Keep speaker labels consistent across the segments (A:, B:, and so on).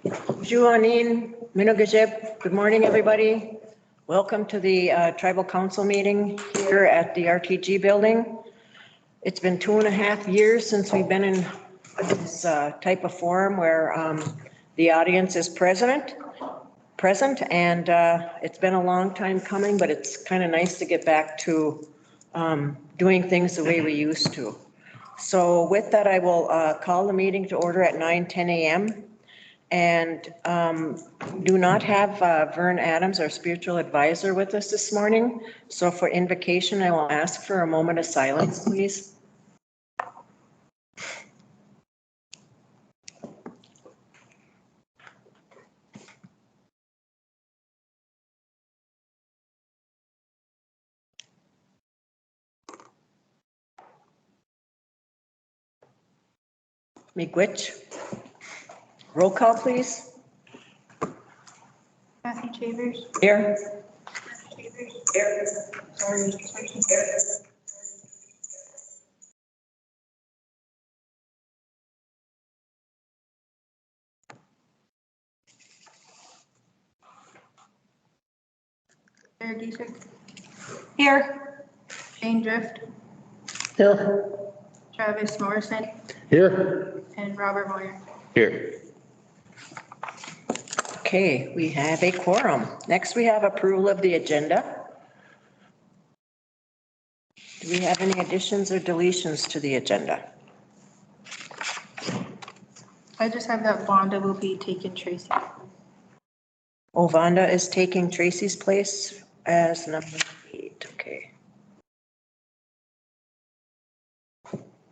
A: Juanin Minogajib, good morning, everybody. Welcome to the Tribal Council meeting here at the RTG building. It's been 2.5 years since we've been in this type of forum where the audience is present, and it's been a long time coming, but it's kind of nice to get back to doing things the way we used to. So with that, I will call the meeting to order at 9:10 a.m. And do not have Vern Adams, our spiritual advisor, with us this morning. So for invocation, I will ask for a moment of silence, please. Miigwech. Roll call, please.
B: Kathy Chavers.
A: Here.
B: Here. Sorry. Sarah Giesek. Here. Jane Drift.
C: Here.
B: Travis Morrison.
C: Here.
B: And Robert Moyer.
C: Here.
A: Okay, we have a quorum. Next, we have approval of the agenda. Do we have any additions or deletions to the agenda?
B: I just have that Vonda will be taking Tracy.
A: Oh, Vonda is taking Tracy's place as number 8. Okay.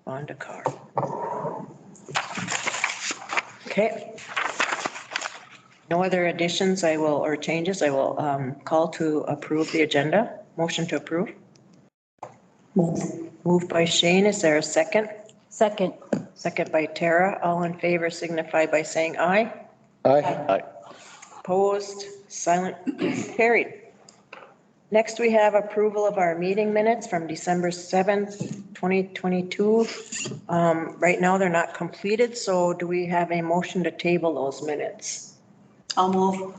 A: Vonda Carr. Okay. No other additions or changes. I will call to approve the agenda. Motion to approve. Moved by Shane. Is there a second?
D: Second.
A: Second by Tara. All in favor signify by saying aye.
C: Aye.
A: Opposed, silent, carried. Next, we have approval of our meeting minutes from December 7th, 2022. Right now, they're not completed, so do we have a motion to table those minutes?
D: I'll move.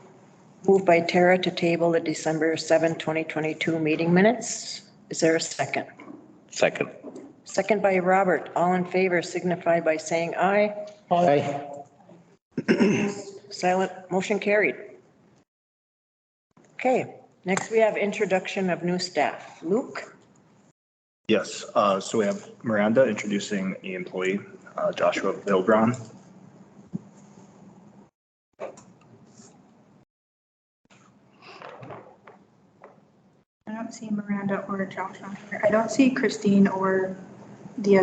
A: Moved by Tara to table the December 7th, 2022 meeting minutes. Is there a second?
C: Second.
A: Second by Robert. All in favor signify by saying aye.
C: Aye.
A: Silent, motion carried. Okay, next we have introduction of new staff. Luke?
E: Yes, so we have Miranda introducing the employee, Joshua Bilbron.
B: I don't see Miranda or Josh on here. I don't see Christine or the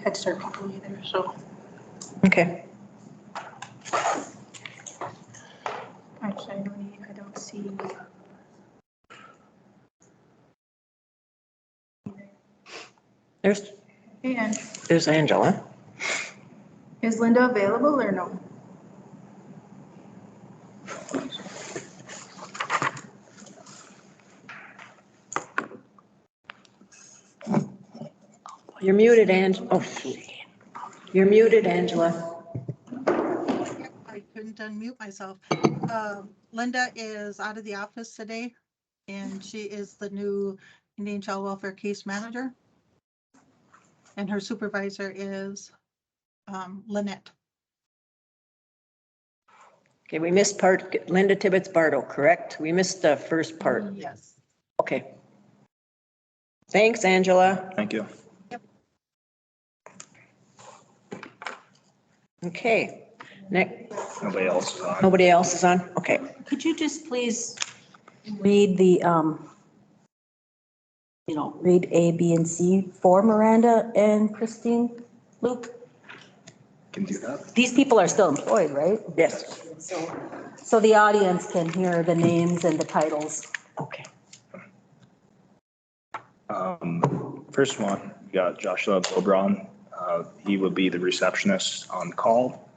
B: Head Start people either, so.
A: Okay.
B: Actually, I don't see. And
A: There's Angela.
B: is Linda available or no?
A: You're muted, Angela. Oh, shoot. You're muted, Angela.
F: I couldn't unmute myself. Linda is out of the office today, and she is the new Indian Child Welfare Case Manager. And her supervisor is Lynette.
A: Okay, we missed part, Linda Tibbetts Bardo, correct? We missed the first part.
F: Yes.
A: Okay. Thanks, Angela.
E: Thank you.
A: Okay. Next,
E: Nobody else is on.
A: nobody else is on? Okay.
D: Could you just please read the, read A, B, and C for Miranda and Christine? Luke,
E: Can do that.
D: these people are still employed, right?
A: Yes.
D: So the audience can hear the names and the titles.
A: Okay.
E: First one, we got Joshua Bilbron. He would be the receptionist on call.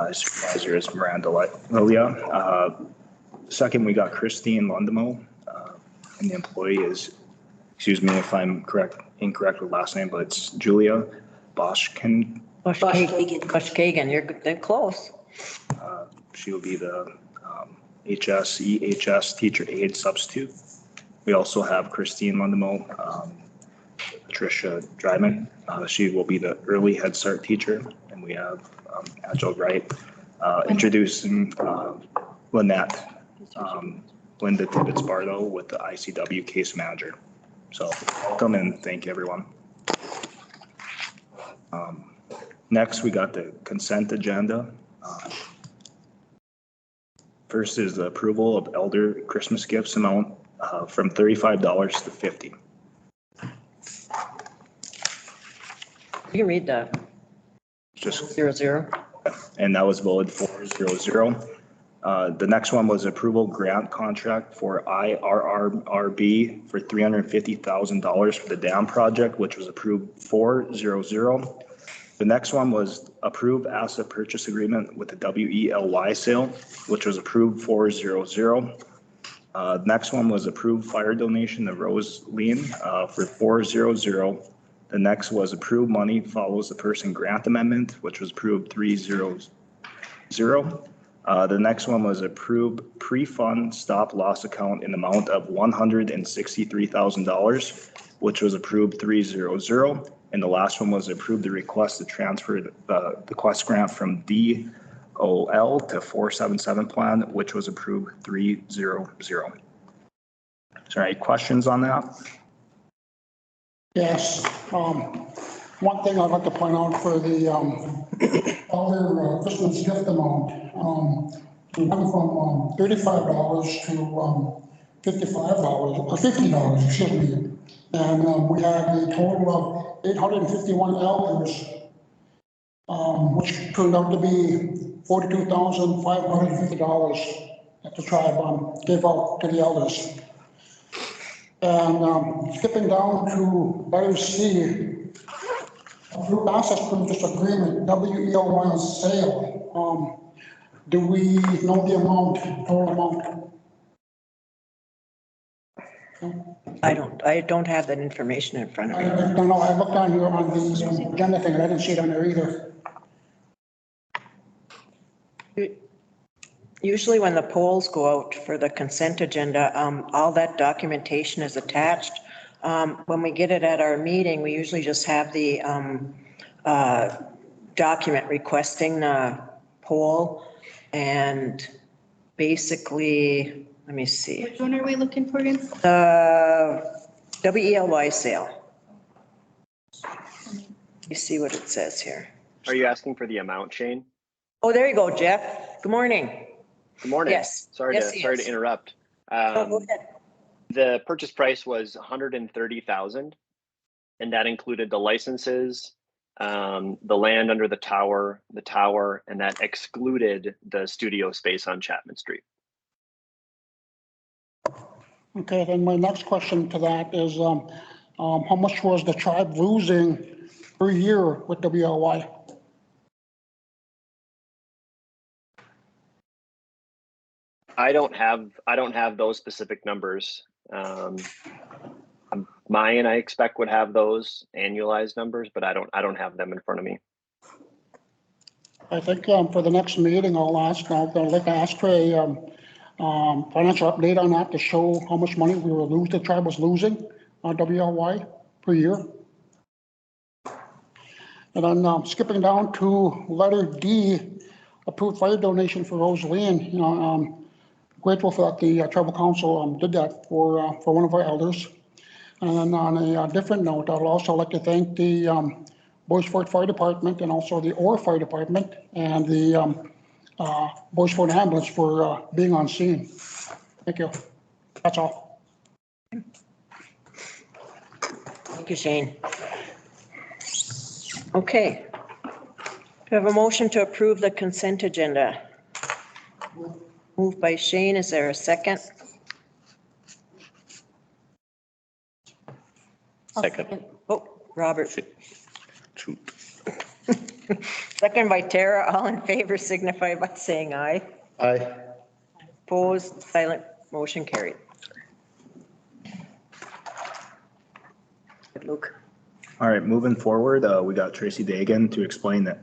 E: His supervisor is Miranda Lilia. Second, we got Christine Lundemo. And the employee is, excuse me if I'm incorrect with last name, but it's Julia Boschkin.
A: Kagan, they're close.
E: She will be the EHS teacher aide substitute. We also have Christine Lundemo, Patricia Dryman. She will be the early Head Start teacher. And we have Agile Wright introducing Lynette, Linda Tibbetts-Barlow with the ICW case manager. So welcome and thank you, everyone. Next, we got the consent agenda. First is the approval of elder Christmas gifts amount from $35 to $50.
A: You can read that.
E: Just
A: 00.
E: and that was voted 4-0-0. The next one was approval grant contract for IRRB for $350,000 for the dam project, which was approved 4-0-0. The next one was approve asset purchase agreement with the WELY sale, which was approved 4-0-0. Next one was approved fire donation to Rose Lean for 4-0-0. The next was approved money follows the person grant amendment, which was approved 3-0-0. The next one was approved pre-fund stop loss account in the amount of $163,000, which was approved 3-0-0. And the last one was approved the request to transfer the quest grant from DOL to 477 plan, which was approved 3-0-0. Is there any questions on that?
G: Yes. One thing I'd like to point out for the elder Christmas gift amount, we went from $35 to $55 or $50, excuse me. And we had a total of 851 elders, which turned out to be $42,550 that the tribe gave out to the elders. And skipping down to letter C, approved access purchase agreement, WELY sale. Do we know the amount, total amount?
A: I don't have that information in front of me.
G: I don't know, I looked on here on the agenda thing and I didn't see it on there either.
A: Usually when the polls go out for the consent agenda, all that documentation is attached. When we get it at our meeting, we usually just have the document requesting the poll and basically, let me see.
B: Which one are we looking for again?
A: The WELY sale. You see what it says here.
H: Are you asking for the amount, Shane?
A: Oh, there you go, Jeff. Good morning.
H: Good morning.
A: Yes.
H: Sorry
A: Yes,
H: to interrupt.
A: Oh, go ahead.
H: The purchase price was $130,000, and that included the licenses, the land under the tower, and that excluded the studio space on Chapman Street.
G: Okay, then my next question to that is, how much was the tribe losing per year with WLY?
H: I don't have those specific numbers. Mine, I expect, would have those annualized numbers, but I don't have them in front of me.
G: I think for the next meeting, I'd like to ask for a financial update on that to show how much money the tribe was losing on WLY per year. And then skipping down to letter D, approved fire donation for Rose Lane. Grateful for that the tribal council did that for one of our elders. And then on a different note, I'd also like to thank the Bois Forte Fire Department and also the Orr Fire Department and the Bois Forte Ambulance for being on scene. Thank you. That's all.
A: Thank you, Shane. Okay. Do you have a motion to approve the consent agenda? Moved by Shane. Is there a second?
C: Second.
A: Oh, Robert.
C: Shoot.
A: Second by Tara. All in favor signify by saying aye.
C: Aye.
A: Opposed, silent, motion carried. Good, Luke.
E: All right, moving forward, we got Tracy Dagan to explain the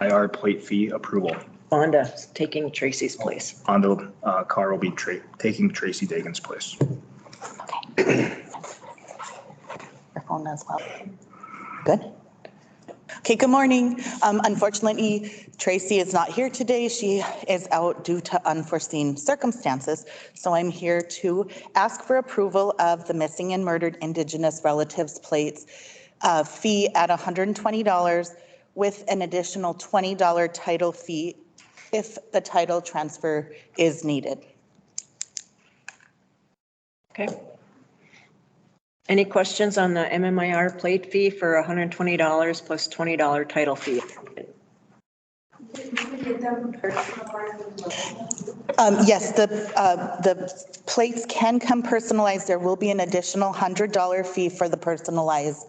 E: IR plate fee approval.
A: Vonda's taking Tracy's place.
E: Hondo Carr will be taking Tracy Dagan's place.
I: Your phone as well. Good. Okay, good morning. Unfortunately, Tracy is not here today. She is out due to unforeseen circumstances. So I'm here to ask for approval of the missing and murdered Indigenous relatives plates fee at $120 with an additional $20 title fee if the title transfer is needed.
A: Okay. Any questions on the MMIR plate fee for $120 plus $20 title fee?
I: Yes, the plates can come personalized. There will be an additional $100 fee for the personalized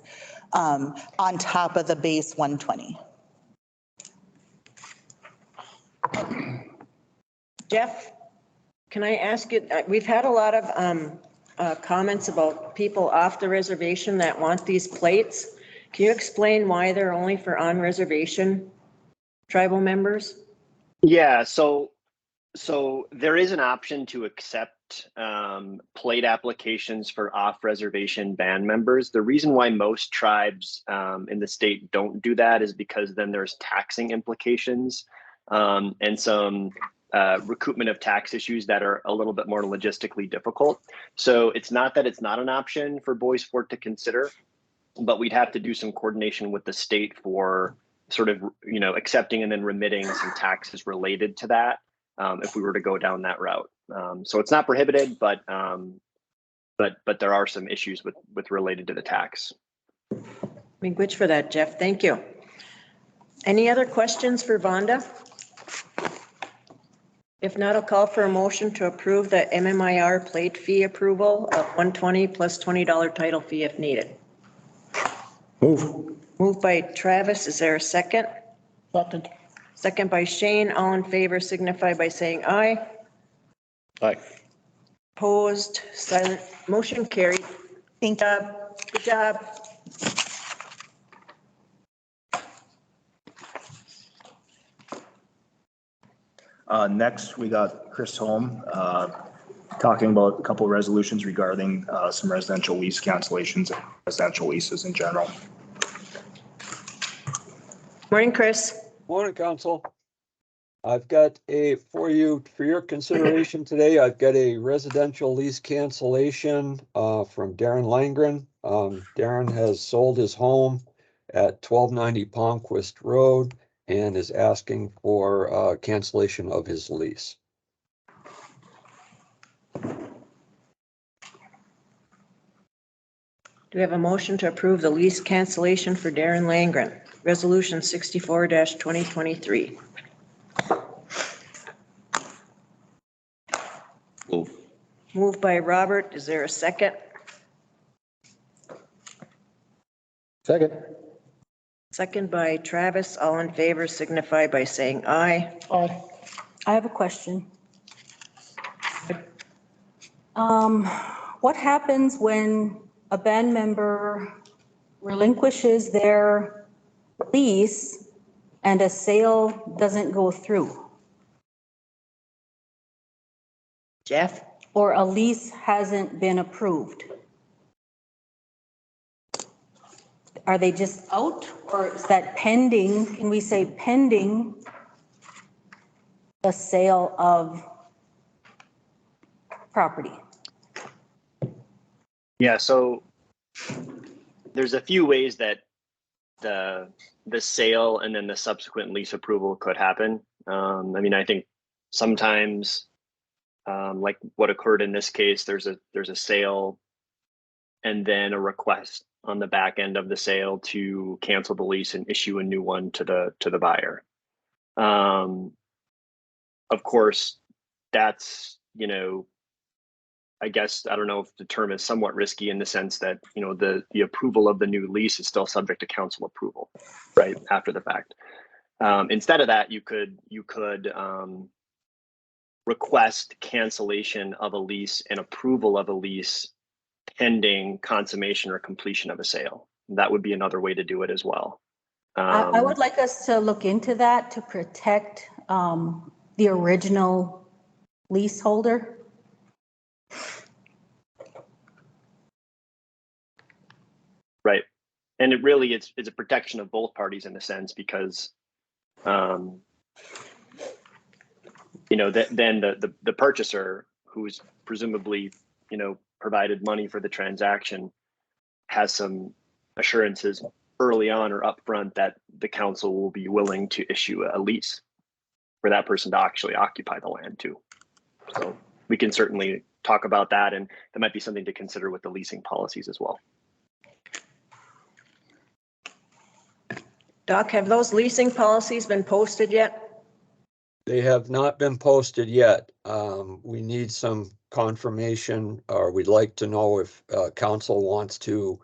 I: on top of the base 120.
A: Jeff, can I ask you, we've had a lot of comments about people off the reservation that want these plates. Can you explain why they're only for on-reservation tribal members?
H: Yeah, so there is an option to accept plate applications for off-reservation band members. The reason why most tribes in the state don't do that is because then there's taxing implications and some recoupment of tax issues that are a little bit more logistically difficult. So it's not that it's not an option for Boys Fort to consider, but we'd have to do some coordination with the state for sort of, you know, accepting and then remitting some taxes related to that if we were to go down that route. So it's not prohibited, but there are some issues with related to the tax.
A: Miigwech for that, Jeff. Thank you. Any other questions for Vonda? If not, I'll call for a motion to approve the MMIR plate fee approval of $120 plus $20 title fee if needed.
C: Move.
A: Moved by Travis. Is there a second?
G: Second.
A: Second by Shane. All in favor signify by saying aye.
C: Aye.
A: Opposed, silent, motion carried.
I: Thank you.
A: Good job.
E: Next, we got Chris Holm talking about a couple of resolutions regarding some residential lease cancellations and residential leases in general.
A: Morning, Chris.
J: Morning, Council. I've got for your consideration today, I've got a residential lease cancellation from Darren Langren. Darren has sold his home at 1290 Palmquist Road and is asking for cancellation of his lease.
A: Do we have a motion to approve the lease cancellation for Darren Langren? Resolution 64-2023.
C: Move.
A: Moved by Robert. Is there a second?
C: Second.
A: Second by Travis. All in favor signify by saying aye.
G: Aye.
D: I have a question. What happens when a band member relinquishes their lease and a sale doesn't go through?
A: Jeff?
D: Or a lease hasn't been approved? Are they just out, or is that pending? Can we say pending the sale of property?
H: Yeah, so there's a few ways that the sale and then the subsequent lease approval could happen. I mean, I think sometimes, like what occurred in this case, there's a sale and then a request on the back end of the sale to cancel the lease and issue a new one to the buyer. Of course, that's, you know, I guess, I don't know if the term is somewhat risky in the sense that, you know, the approval of the new lease is still subject to council approval, right, after the fact. Instead of that, you could request cancellation of a lease and approval of a lease pending consummation or completion of a sale. that would be another way to do it as well.
D: I would like us to look into that to protect the original leaseholder.
H: Right. And it really is a protection of both parties in a sense, because then the purchaser, who's presumably provided money for the transaction, has some assurances early on or upfront that the council will be willing to issue a lease for that person to actually occupy the land too. So we can certainly talk about that, and that might be something to consider with the leasing policies as well.
A: Doc, have those leasing policies been posted yet?
J: They have not been posted yet. We need some confirmation, or we'd like to know if council wants to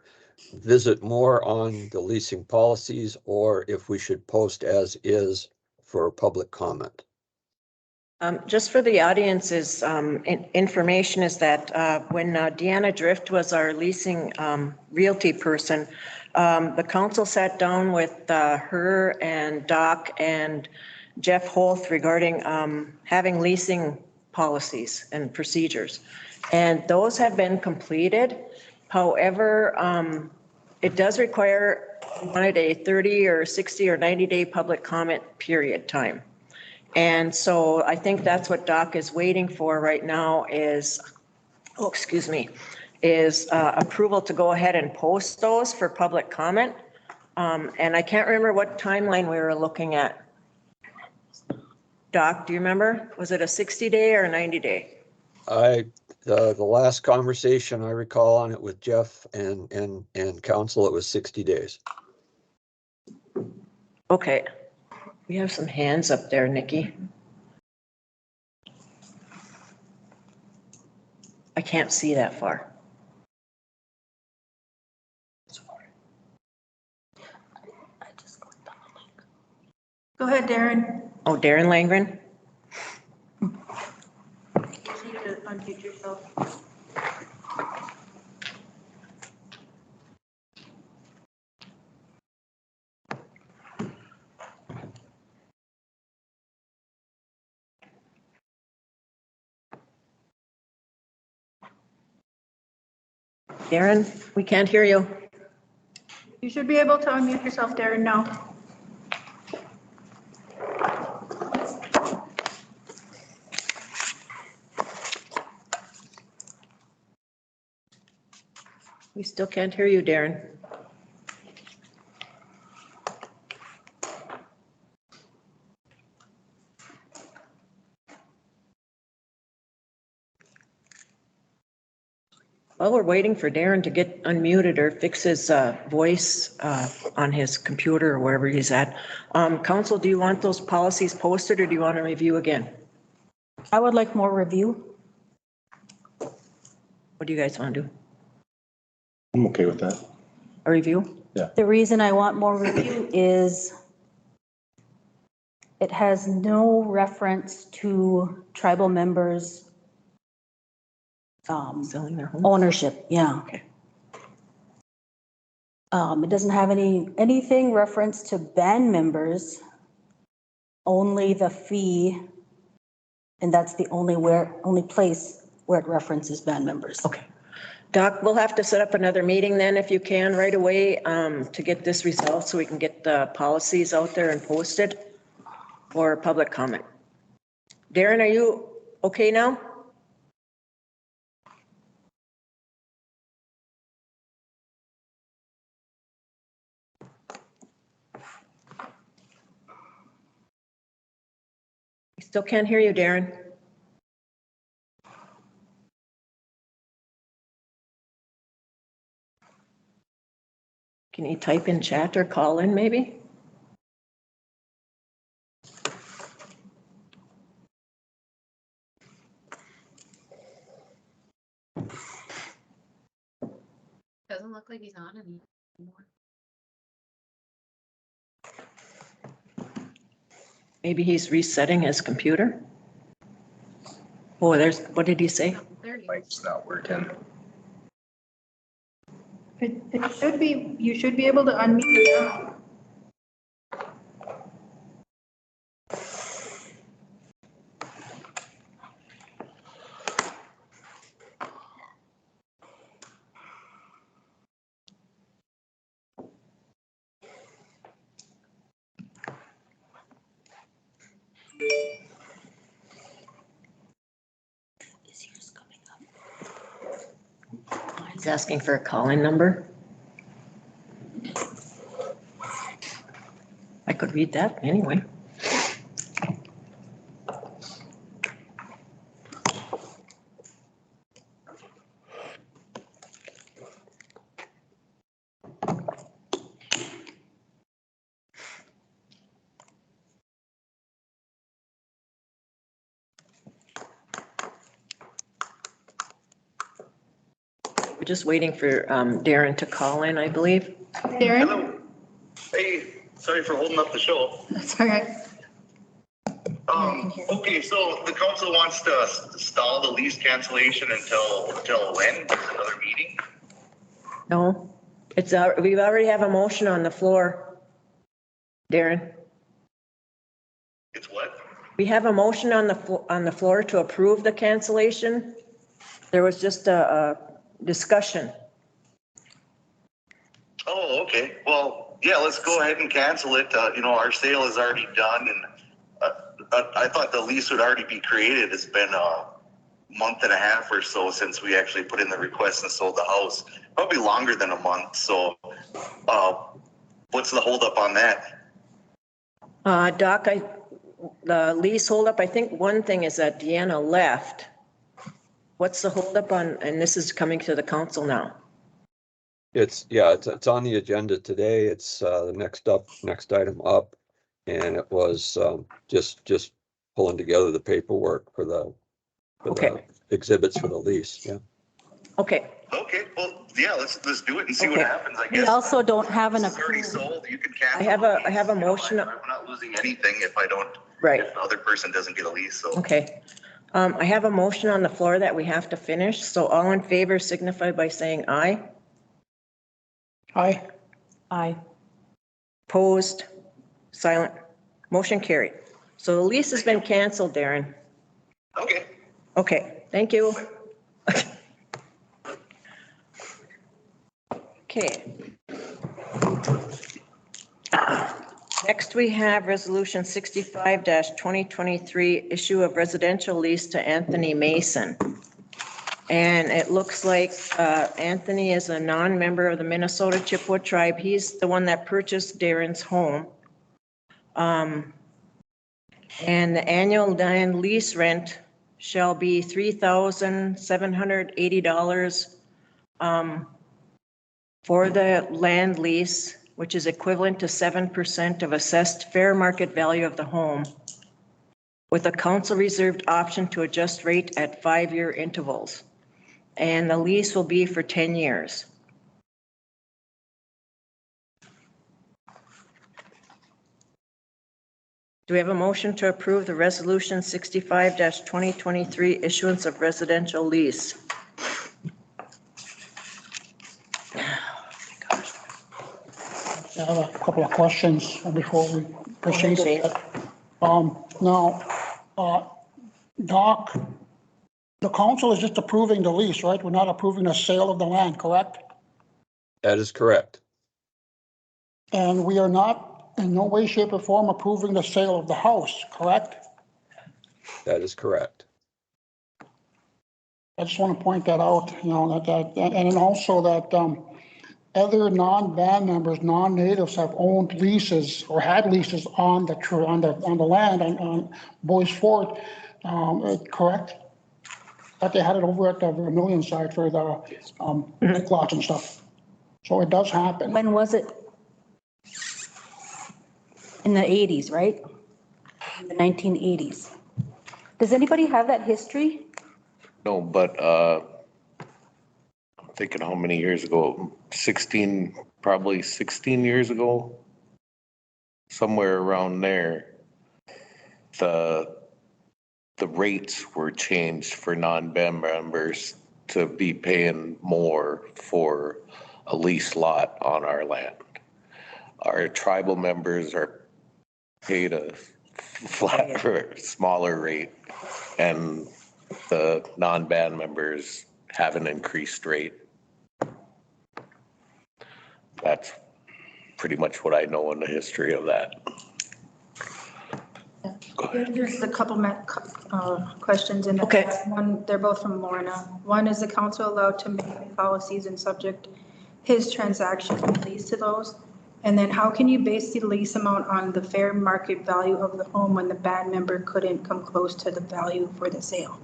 J: visit more on the leasing policies, or if we should post as is for public comment.
A: Just for the audience's information is that when Deanna Drift was our leasing realty person, the council sat down with her and Doc and Jeff Holth regarding having leasing policies and procedures. And those have been completed. However, it does require a 30 or 60 or 90-day public comment period time. And so I think that's what Doc is waiting for right now is, is approval to go ahead and post those for public comment. And I can't remember what timeline we were looking at. Doc, do you remember? Was it a 60-day or a 90-day?
J: The last conversation I recall on it with Jeff and council, it was 60 days.
A: Okay. We have some hands up there, Nikki. I can't see that far.
B: Go ahead, Darren.
A: Oh, Darren Langren?
B: You just need to unmute yourself.
A: Darren, we can't hear you.
B: You should be able to unmute yourself, Darren, now.
A: We still can't hear you, Darren. While we're waiting for Darren to get unmuted or fix his voice on his computer or wherever he's at, council, do you want those policies posted or do you want to review again?
D: I would like more review.
A: What do you guys want to do?
C: I'm okay with that.
A: A review?
D: The reason I want more review is it has no reference to tribal members'
A: Selling their home?
D: ownership, yeah.
A: Okay.
D: It doesn't have anything reference to band members, only the fee, and that's the only place where it references band members.
A: Okay. Doc, we'll have to set up another meeting then if you can right away to get this resolved so we can get the policies out there and posted for public comment. Darren, are you okay now? I still can't hear you, Darren. Can you type in chat or call in maybe?
K: Doesn't look like he's on anymore.
A: Maybe he's resetting his computer. Oh, what did he say?
K: There he is.
E: Mike's not working.
B: It should be, you should be able to unmute now.
D: Is yours coming up?
A: He's asking for a call-in number. I could read that anyway. We're just waiting for Darren to call in, I believe.
B: Darren?
L: Hello. Hey, sorry for holding up the show.
B: That's all right.
L: Okay, so the council wants to stall the lease cancellation until when? There's another meeting?
A: No, we already have a motion on the floor. Darren,
L: It's what?
A: we have a motion on the floor to approve the cancellation. There was just a discussion.
L: Oh, okay. Well, yeah, let's go ahead and cancel it. Our sale is already done and I thought the lease would already be created. It's been a month and a half or so since we actually put in the request and sold the house. Probably longer than a month. So what's the holdup on that?
A: Doc, the lease holdup, I think one thing is that Deanna left. What's the holdup on, and this is coming to the council now?
J: It's on the agenda today. It's the next item up. And it was just pulling together the paperwork for the exhibits for the lease. Yeah.
A: Okay.
L: Okay, well, yeah, let's do it and see what happens, I
D: We
L: guess.
D: also don't have an
L: It's already
D: approved.
L: sold, you can cancel.
A: I have a motion.
L: I'm not losing anything if I don't,
A: Right.
L: if the other person doesn't get a lease, so.
A: Okay. I have a motion on the floor that we have to finish. So all in favor signify by saying aye.
G: Aye.
D: Aye.
A: Opposed, silent, motion carried. So the lease has been canceled, Darren.
L: Okay.
A: Okay, thank you. Okay. Next, we have Resolution 65-2023, issue of residential lease to Anthony Mason. And it looks like Anthony is a non-member of the Minnesota Chippewa tribe. He's the one that purchased Darren's home. And the annual land lease rent shall be $3,780 for the land lease, which is equivalent to 7% of assessed fair market value of the home, with a council reserved option to adjust rate at 5-year intervals. And the lease will be for 10 years. Do we have a motion to approve the resolution 65-2023 issuance of residential lease?
G: I have a couple of questions before we proceed.
A: Shane.
G: Doc, the council is just approving the lease, right? We're not approving the sale of the land, correct?
J: That is correct.
G: And we are not in no way, shape, or form approving the sale of the house, correct?
J: That is correct.
G: I just want to point that out, and then also that other non-band members, non-natives have owned leases or had leases on the land on Boys Fort, correct? But they had it over at the Vermilion side for the big lots and stuff. So it does happen.
D: When was it? In the 80s, right? In the 1980s. Does anybody have that history?
C: No, but I'm thinking how many years ago? 16, probably 16 years ago, somewhere around there. The rates were changed for non-band members to be paying more for a lease lot on our land. Our tribal members are paid a flatter, smaller rate, and the non-band members have an increased rate. That's pretty much what I know in the history of that. Go ahead.
B: There's a couple questions in there.
A: Okay.
B: One, they're both from Lorna. One, is the council allowed to make policies and subject his transaction lease to those? And then how can you base the lease amount on the fair market value of the home when the band member couldn't come close to the value for the sale?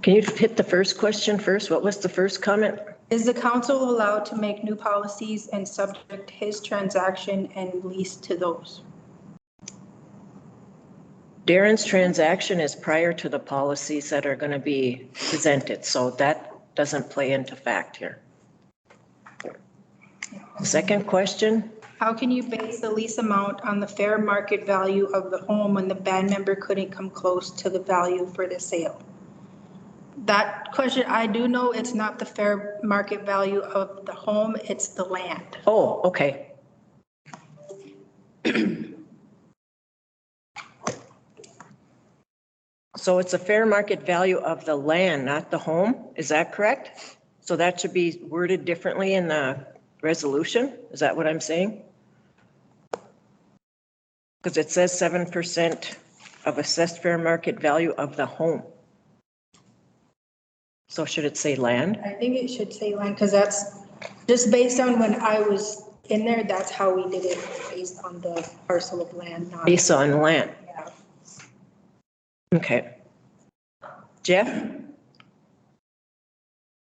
A: Can you hit the first question first? What was the first comment?
B: Is the council allowed to make new policies and subject his transaction and lease to those?
A: Darren's transaction is prior to the policies that are going to be presented, so that doesn't play into fact here. Second question?
B: How can you base the lease amount on the fair market value of the home when the band member couldn't come close to the value for the sale? That question, I do know it's not the fair market value of the home, it's the land.
A: Oh, okay. So it's a fair market value of the land, not the home, is that correct? So that should be worded differently in the resolution, is that what I'm saying? Because it says 7% of assessed fair market value of the home. So should it say land?
B: I think it should say land, because that's just based on when I was in there, that's how we did it, based on the parcel of land, not.
A: Based on land.
B: Yeah.
A: Okay. Jeff?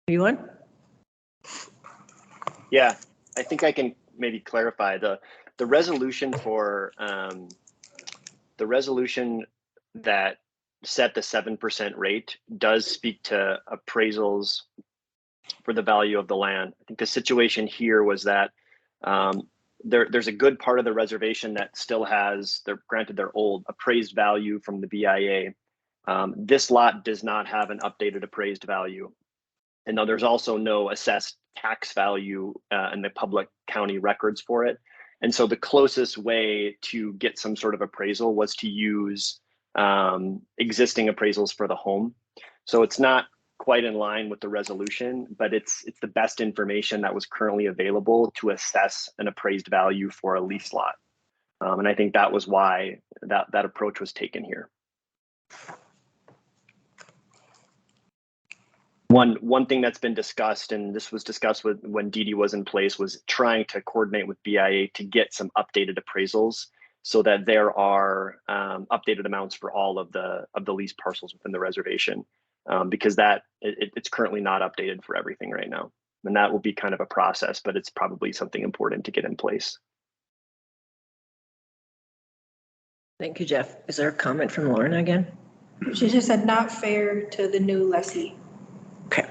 A: You want?
H: Yeah, I think I can maybe clarify the resolution for the resolution that set the 7% rate does speak to appraisals for the value of the land. I think the situation here was that there's a good part of the reservation that still has, granted their old appraised value from the BIA. This lot does not have an updated appraised value. And now there's also no assessed tax value in the public county records for it. And so the closest way to get some sort of appraisal was to use existing appraisals for the home. So it's not quite in line with the resolution, but it's the best information that was currently available to assess an appraised value for a lease lot. And I think that was why that approach was taken here. One thing that's been discussed, and this was discussed with when Dee Dee was in place, was trying to coordinate with BIA to get some updated appraisals so that there are updated amounts for all of the lease parcels within the reservation, because it's currently not updated for everything right now. And that will be kind of a process, but it's probably something important to get in place.
A: Thank you, Jeff. Is there a comment from Lorna again?
B: She just said not fair to the new lessee.
A: Okay.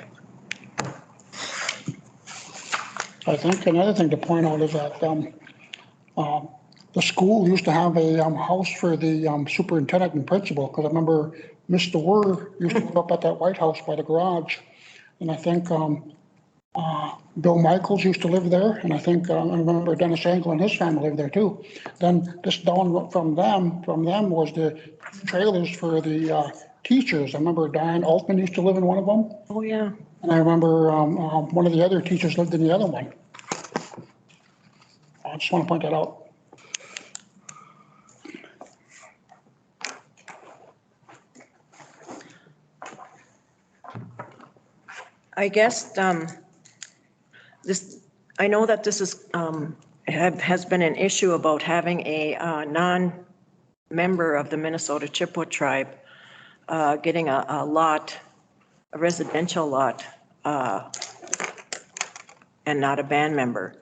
G: I think another thing to point out is that the school used to have a house for the superintendent and principal, because I remember Mr. Word used to live up at that White House by the garage. And I think Bill Michaels used to live there, and I think I remember Dennis Angle and his family lived there too. Then just down from them was the trailers for the teachers. I remember Diane Altman used to live in one of them.
A: Oh, yeah.
G: And I remember one of the other teachers lived in the other one. I just want to point that out.
A: I guess I know that this is has been an issue about having a non-member of the Minnesota Chippewa tribe getting a lot, a residential lot, and not a band member.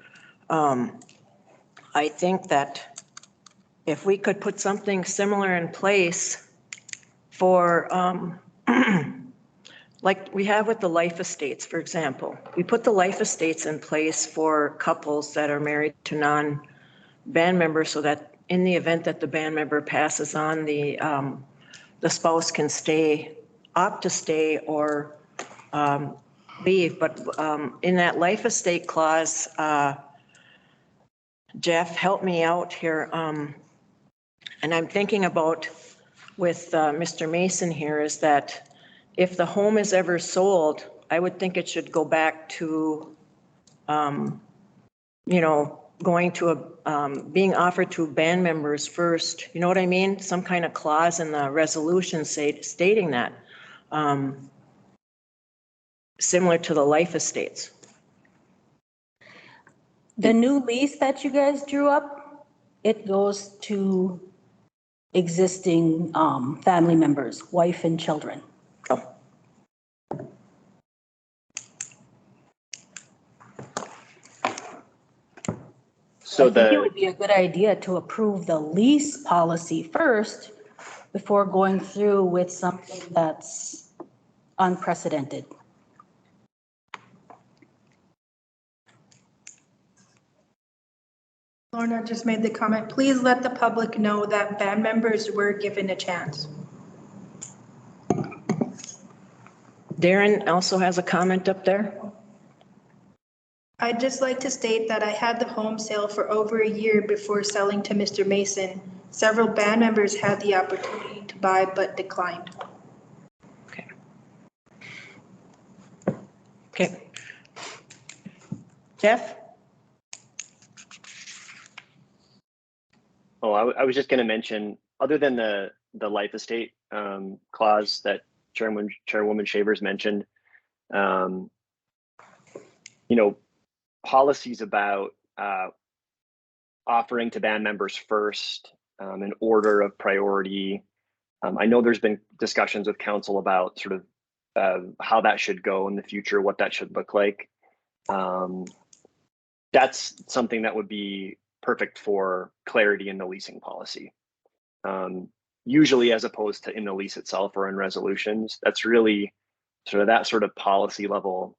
A: I think that if we could put something similar in place for like we have with the life estates, for example. We put the life estates in place for couples that are married to non-band members, so that in the event that the band member passes on, the spouse can opt to stay, or leave, but in that life estate clause, Jeff, help me out here. And I'm thinking about with Mr. Mason here is that if the home is ever sold, I would think it should go back to, you know, going to a, being offered to band members first. You know what I mean? Some kind of clause in the resolution stating that, similar to the life estates.
D: The new lease that you guys drew up, it goes to existing family members, wife and children.
A: Oh.
H: So
D: I think it
H: the,
D: would be a good idea to approve the lease policy first before going through with something that's unprecedented.
B: Lorna just made the comment, please let the public know that band members were given a chance.
A: Darren also has a comment up there.
B: I'd just like to state that I had the home sale for over a year before selling to Mr. Mason. Several band members had the opportunity to buy but declined.
A: Okay. Okay. Jeff?
H: oh, I was just going to mention, other than the life estate clause that Chairwoman Shavers mentioned, you know, policies about offering to band members first, in order of priority. I know there's been discussions with council about sort of how that should go in the future, what that should look like. That's something that would be perfect for clarity in the leasing policy. Usually as opposed to in the lease itself or in resolutions, that's really that sort of policy level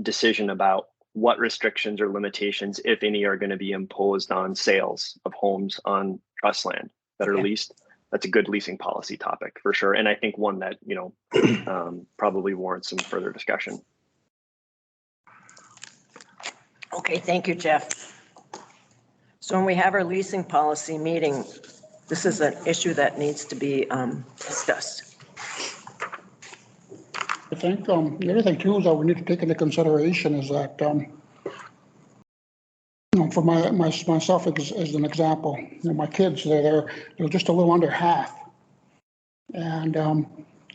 H: decision about what restrictions or limitations, if any, are going to be imposed on sales of homes on trust land that are leased. That's a good leasing policy topic for sure. And I think one that, you know, probably warrants some further discussion.
A: Okay, thank you, Jeff. So when we have our leasing policy meeting, this is an issue that needs to be discussed.
G: I think the other thing too is that we need to take into consideration is that, you know, for myself as an example, you know, my kids, they're just a little under half. And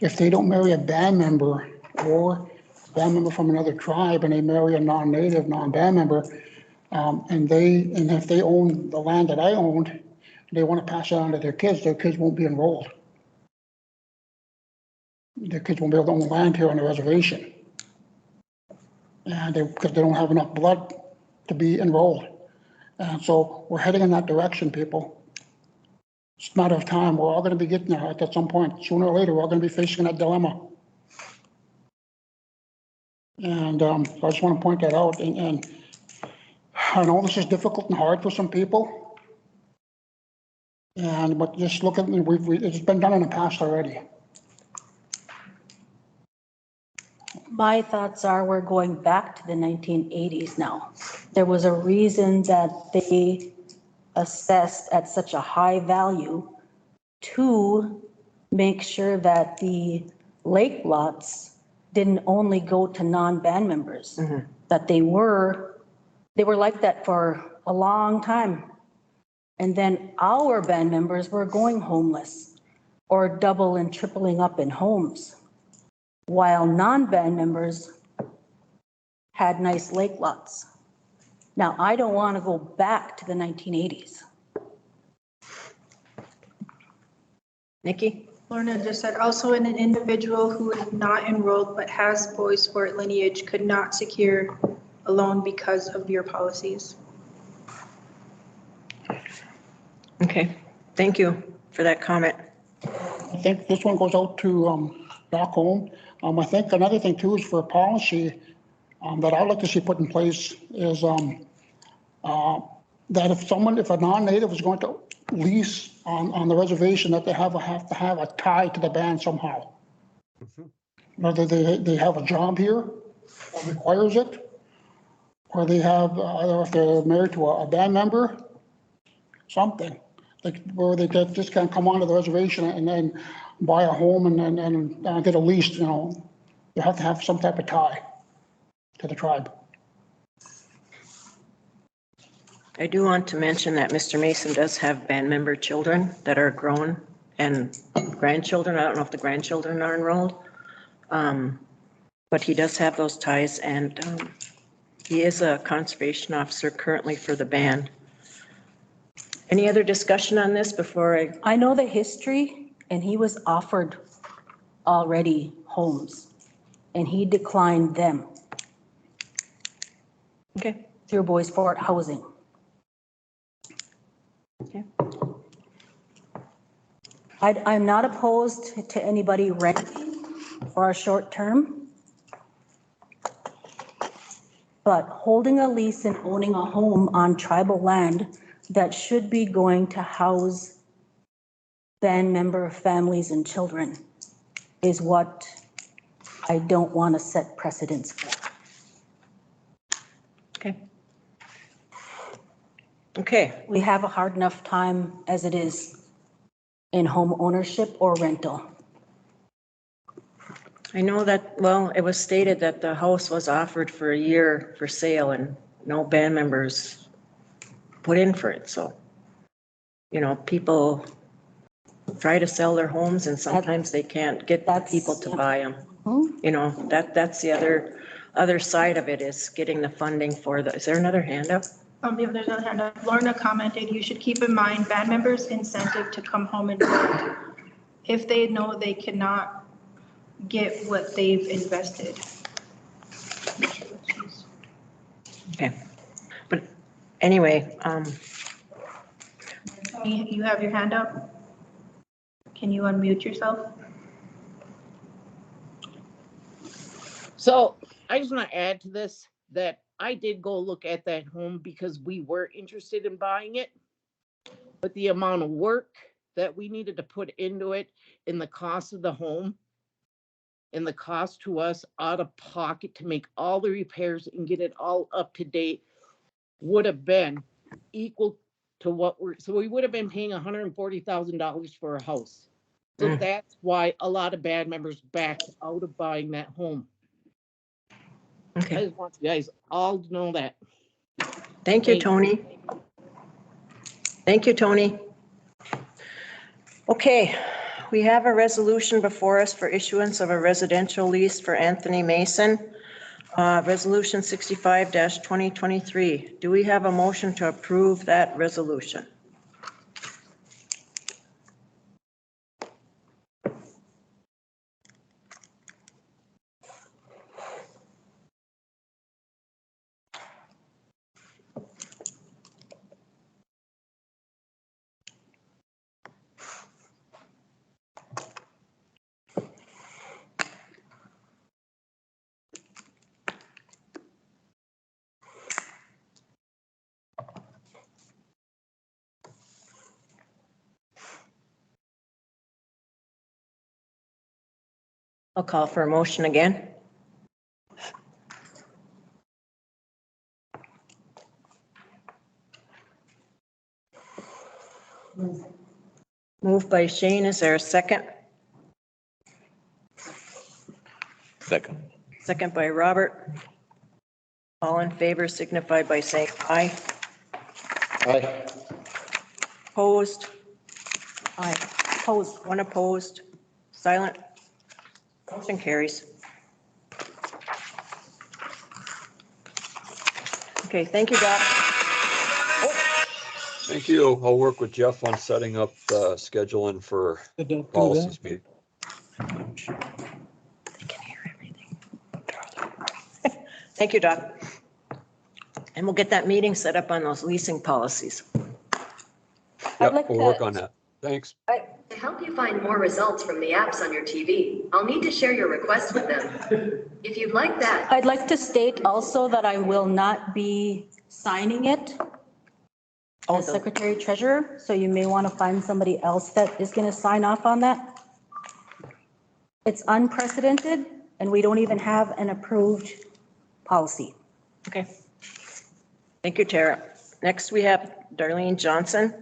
G: if they don't marry a band member or a band member from another tribe and they marry a non-native, non-band member, and if they own the land that I owned, they want to pass it on to their kids won't be enrolled. Their kids won't be able to own land here on the reservation. And because they don't have enough blood to be enrolled. And so we're heading in that direction, people. It's a matter of time. We're all going to be getting there at some point. Sooner or later, we're all going to be facing that dilemma. And so I just want to point that out. And I know this is difficult and hard for some people. But just look at it's been done in the past already.
D: My thoughts are we're going back to the 1980s now. There was a reason that they assessed at such a high value to make sure that the lake lots didn't only go to non-band members, that they were like that for a long time. And then our band members were going homeless or double and tripling up in homes, while non-band members had nice lake lots. Now, I don't want to go back to the 1980s.
A: Nikki?
B: Lorna just said, also an individual who is not enrolled but has boys sport lineage could not secure a loan because of your policies.
A: Okay, thank you for that comment.
G: I think this one goes out to Stockholm. I think another thing too is for a policy that I'd like to see put in place is that if a non-native is going to lease on the reservation, that they have to have a tie to the band somehow. Whether they have a job here requires it, or they have, either if they're married to a band member, something, like where they just can't come onto the reservation and then buy a home and get a lease, you know. You have to have some type of tie to the tribe.
A: I do want to mention that Mr. Mason does have band member children that are grown and grandchildren. I don't know if the grandchildren are enrolled. But he does have those ties, and he is a conservation officer currently for the band. Any other discussion on this before
D: I know the history, and he was offered already homes, and he declined them
A: Okay.
D: through Boys Fort Housing.
A: Okay.
D: I'm not opposed to anybody renting for a short term, but holding a lease and owning a home on tribal land that should be going to house band member families and children is what I don't want to set precedents for.
A: Okay. Okay.
D: We have a hard enough time as it is in home ownership or rental.
A: I know that, well, it was stated that the house was offered for a year for sale and no band members put in for it. So, you know, people try to sell their homes and sometimes they can't get people to buy them. You know, that's the other side of it, is getting the funding for the, is there another hand up?
B: Yeah, there's another hand up. Lorna commented, you should keep in mind band members' incentive to come home and work if they know they cannot get what they've invested.
A: Okay. But anyway,
B: You have your hand up? Can you unmute yourself?
M: So I just want to add to this that I did go look at that home because we were interested in buying it. But the amount of work that we needed to put into it and the cost of the home and the cost to us out of pocket to make all the repairs and get it all up to date would have been equal to what so we would have been paying $140,000 for a house. So that's why a lot of band members backed out of buying that home.
A: okay.
M: I just want you guys all to know that.
A: Thank you, Tony. Thank you, Tony. Okay, we have a resolution before us for issuance of a residential lease for Anthony Mason. Resolution 65-2023. Do we have a motion to approve that resolution? I'll call for a motion again. Moved by Shane. Is there a second?
C: Second.
A: Second by Robert. All in favor signify by saying aye.
J: Aye.
A: Opposed?
D: Aye. Opposed.
A: One opposed. Silent? Motion carries. Okay, thank you, Doc.
J: Thank you. I'll work with Jeff on setting up the scheduling for policies meeting.
A: Thank you, Doc. And we'll get that meeting set up on those leasing policies.
J: Yep, we'll work on that. Thanks.
N: To help you find more results from the apps on your TV, I'll need to share your request with them. If you'd like that.
D: I'd like to state also that I will not be signing it as Secretary Treasurer, so you may want to find somebody else that is going to sign off on that. It's unprecedented, and we don't even have an approved policy.
A: Okay. Thank you, Tara. Next, we have Darlene Johnson.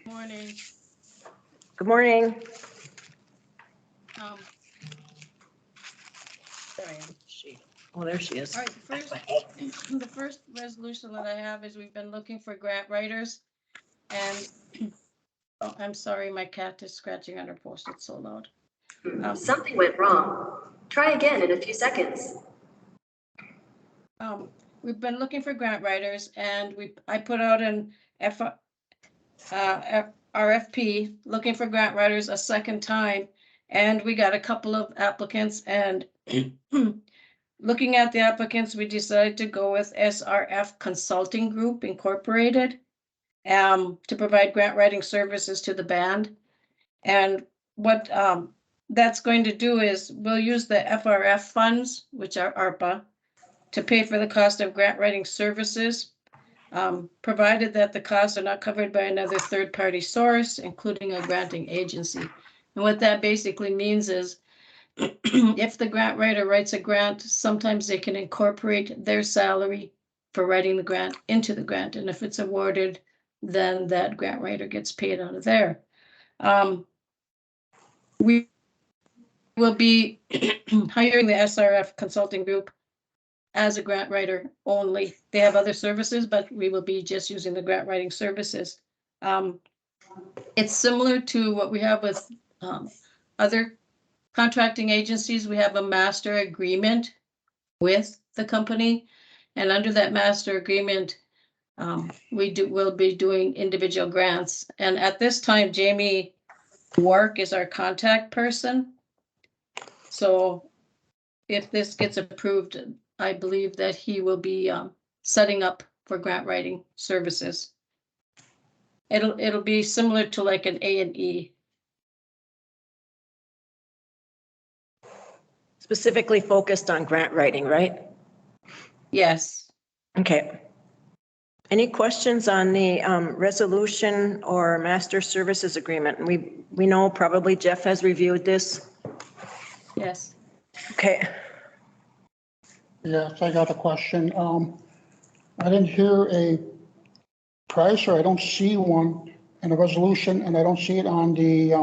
O: Morning.
A: Good morning.
O: There I am.
A: Oh, there she is.
O: All right, the first resolution that I have is we've been looking for grant writers and, oh, I'm sorry, my cat is scratching on her post. It's so loud.
N: Something went wrong. Try again in a few seconds.
O: We've been looking for grant writers and I put out an RFP looking for grant writers a second time. And we got a couple of applicants and looking at the applicants, we decided to go with SRF Consulting Group Incorporated to provide grant writing services to the band. And what that's going to do is we'll use the FRF funds, which are ARPA, to pay for the cost of grant writing services, provided that the costs are not covered by another third-party source, including a granting agency. And what that basically means is if the grant writer writes a grant, sometimes they can incorporate their salary for writing the grant into the grant. And if it's awarded, then that grant writer gets paid out of there. We will be hiring the SRF Consulting Group as a grant writer only. They have other services, but we will be just using the grant writing services. It's similar to what we have with other contracting agencies. We have a master agreement with the company, and under that master agreement, we'll be doing individual grants. And at this time, Jamie Wark is our contact person. So if this gets approved, I believe that he will be setting up for grant writing services. It'll be similar to like an A&E.
A: Specifically focused on grant writing, right?
O: Yes.
A: Okay. Any questions on the resolution or master services agreement? We know probably Jeff has reviewed this.
O: Yes.
G: Okay. Yes, I got a question. I didn't hear a price, or I don't see one in the resolution, and I don't see it on the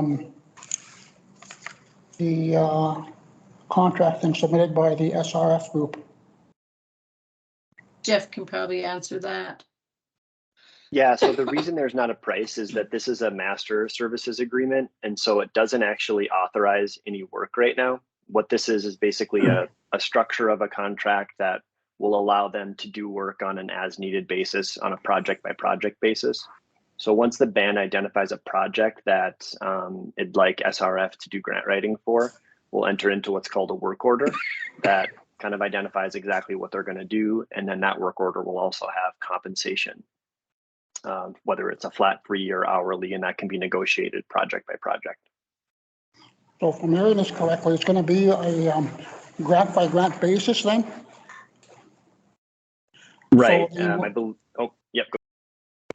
G: contracting submitted by the SRF group.
O: Jeff can probably answer that.
H: Yeah, so the reason there's not a price is that this is a master services agreement, and so it doesn't actually authorize any work right now. What this is basically a structure of a contract that will allow them to do work on an as-needed basis on a project-by-project basis. So once the band identifies a project that it'd like SRF to do grant writing for, we'll enter into what's called a work order that kind of identifies exactly what they're going to do, and then that work order will also have compensation. Whether it's a flat fee or hourly, and that can be negotiated project by project.
G: So if I'm hearing this correctly, it's going to be a grant by grant basis then?
H: Right.
G: So
H: I believe. Oh, yep. Go.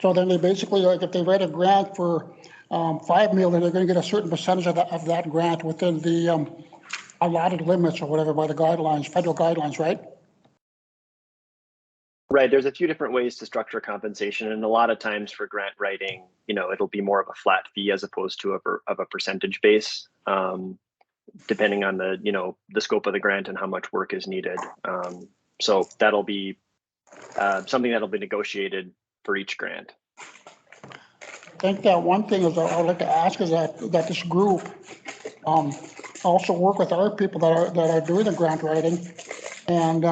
G: So then they basically, like if they write a grant for $5 million, they're going to get a certain percentage of that grant within the allotted limits or whatever by the guidelines, federal guidelines, right?
H: Right. There's a few different ways to structure compensation, and a lot of times for grant writing, it'll be more of a flat fee as opposed to a percentage base, depending on the scope of the grant and how much work is needed. So that'll be something that'll be negotiated for each grant.
G: I think that one thing is I'd like to ask is that this group also work with other people that are doing the grant writing, and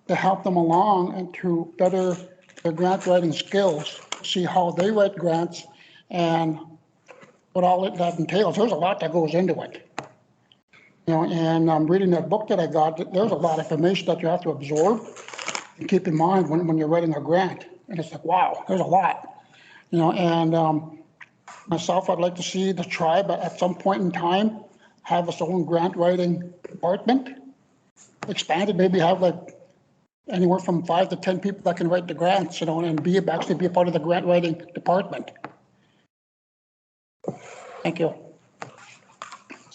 G: to help them along and to better their grant writing skills, see how they write grants and what all that entails. There's a lot that goes into it. And I'm reading that book that I got, there's a lot of information that you have to absorb and keep in mind when you're writing a grant. And it's like, wow, there's a lot. And myself, I'd like to see the tribe at some point in time have its own grant writing department, expanded, maybe have like anywhere from 5 to 10 people that can write the grants, and actually be a part of the grant writing department. Thank you.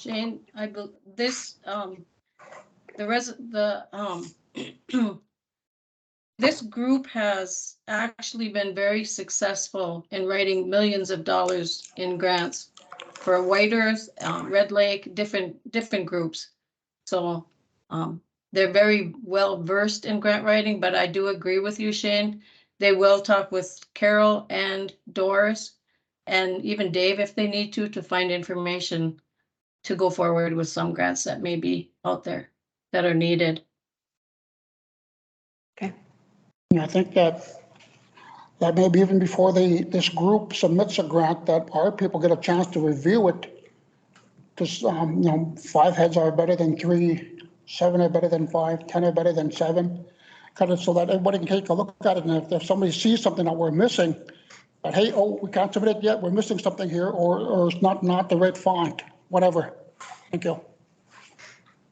O: Shane, this, this group has actually been very successful in writing millions of dollars in grants for White Earth, Red Lake, different groups. So, they're very well versed in grant writing, but I do agree with you, Shane. They will talk with Carol and Doris and even Dave if they need to find information to go forward with some grants that may be out there that are needed.
A: Okay.
G: Yeah, I think that maybe even before this group submits a grant, that our people get a chance to review it. Because, 5 heads are better than 3, 7 are better than 5, 10 are better than 7. Kind of so that everybody can take a look at it. And if somebody sees something that we're missing, that, hey, oh, we can't submit it yet, we're missing something here, or it's not the right font, whatever. Thank you.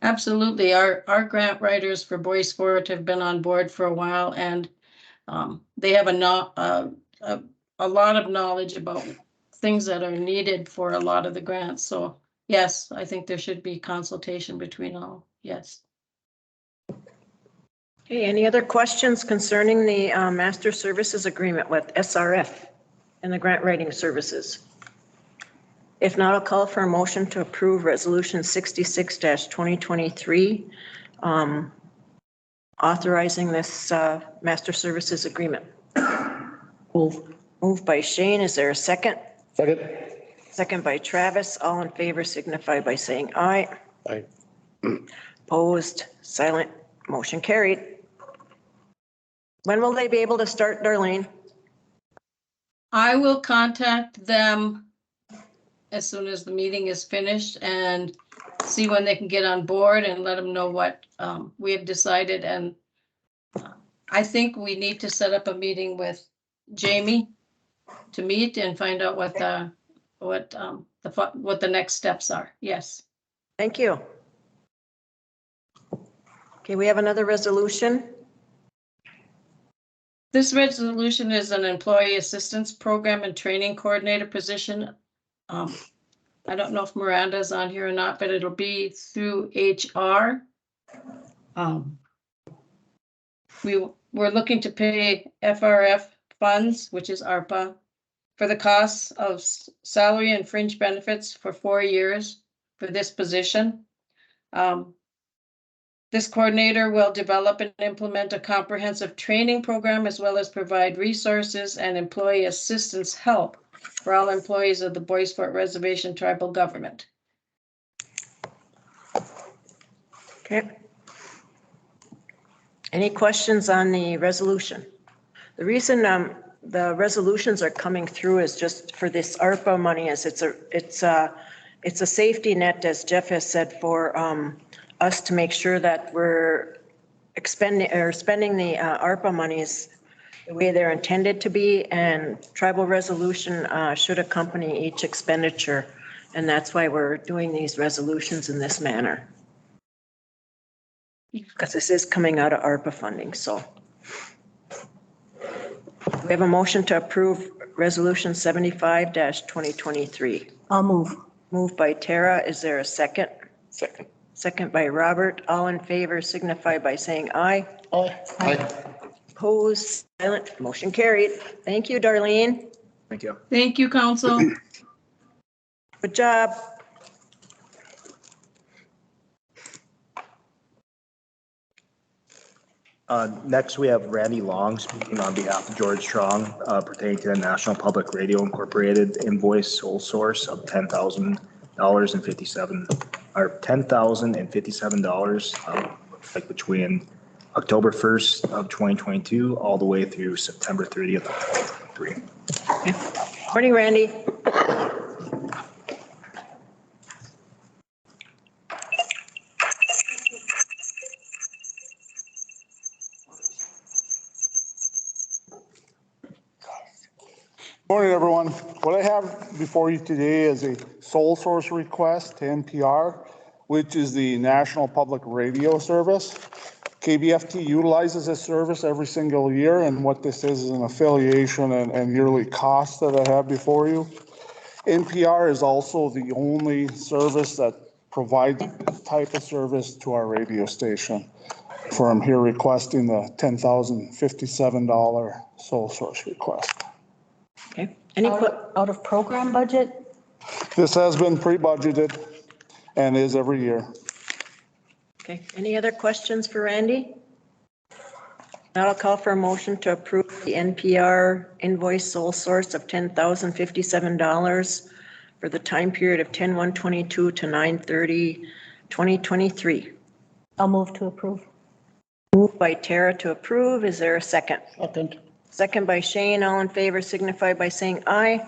O: Absolutely. Our grant writers for Boy Sport have been on board for a while, and they have a lot of knowledge about things that are needed for a lot of the grants. So yes, I think there should be consultation between all. Yes.
A: Okay, any other questions concerning the master services agreement with SRF and the grant writing services? If not, I'll call for a motion to approve Resolution 66-2023, authorizing this master services agreement. Moved by Shane. Is there a second?
C: Second.
A: Second by Travis. All in favor signify by saying aye.
C: Aye.
A: Opposed, silent, motion carried. When will they be able to start, Darlene?
O: I will contact them as soon as the meeting is finished and see when they can get on board and let them know what we have decided. And I think we need to set up a meeting with Jamie to meet and find out what the next steps are. Yes.
A: Thank you. Okay, we have another resolution.
O: This resolution is an employee assistance program and training coordinator position. I don't know if Miranda's on here or not, but it'll be through HR. We're looking to pay FRF funds, which is ARPA, for the costs of salary and fringe benefits for 4 years for this position. This coordinator will develop and implement a comprehensive training program as well as provide resources and employee assistance help for all employees of the Bois Forte Reservation Tribal Government.
A: Okay. Any questions on the resolution? The reason the resolutions are coming through is just for this ARPA money, is it's a safety net, as Jeff has said, for us to make sure that we're spending the ARPA monies the way they're intended to be, and tribal resolution should accompany each expenditure, and that's why we're doing these resolutions in this manner. Because this is coming out of ARPA funding, so. We have a motion to approve Resolution 75-2023.
D: I'll move.
A: Moved by Tara. Is there a second?
C: Second.
A: Second by Robert. All in favor signify by saying aye.
G: Aye.
C: Aye.
A: Opposed, silent, motion carried. Thank you, Darlene.
E: Thank you.
O: Thank you, Council.
A: Good job.
E: Next, we have Randy Long speaking on behalf of George Strong pertaining to the National Public Radio Incorporated invoice sole source of $10,057, like between October 1st of 2022 all the way through September 30th of 2023.
A: Morning, Randy.
P: Morning, everyone. What I have before you today is a sole source request to NPR, which is the National Public Radio Service. KBFT utilizes this service every single year, and what this is an affiliation and yearly cost that I have before you. NPR is also the only service that provide this type of service to our radio station. For I'm here requesting the $10,057 sole source request.
A: Okay,
D: Out of program budget?
P: This has been pre-budgeted and is every year.
A: okay, any other questions for Randy? Now I'll call for a motion to approve the NPR invoice sole source of $10,057 for the time period of 10/1/22 to 9/30/2023.
D: I'll move to approve.
A: Moved by Tara to approve. Is there a second?
G: Second.
A: Second by Shane. All in favor signify by saying aye.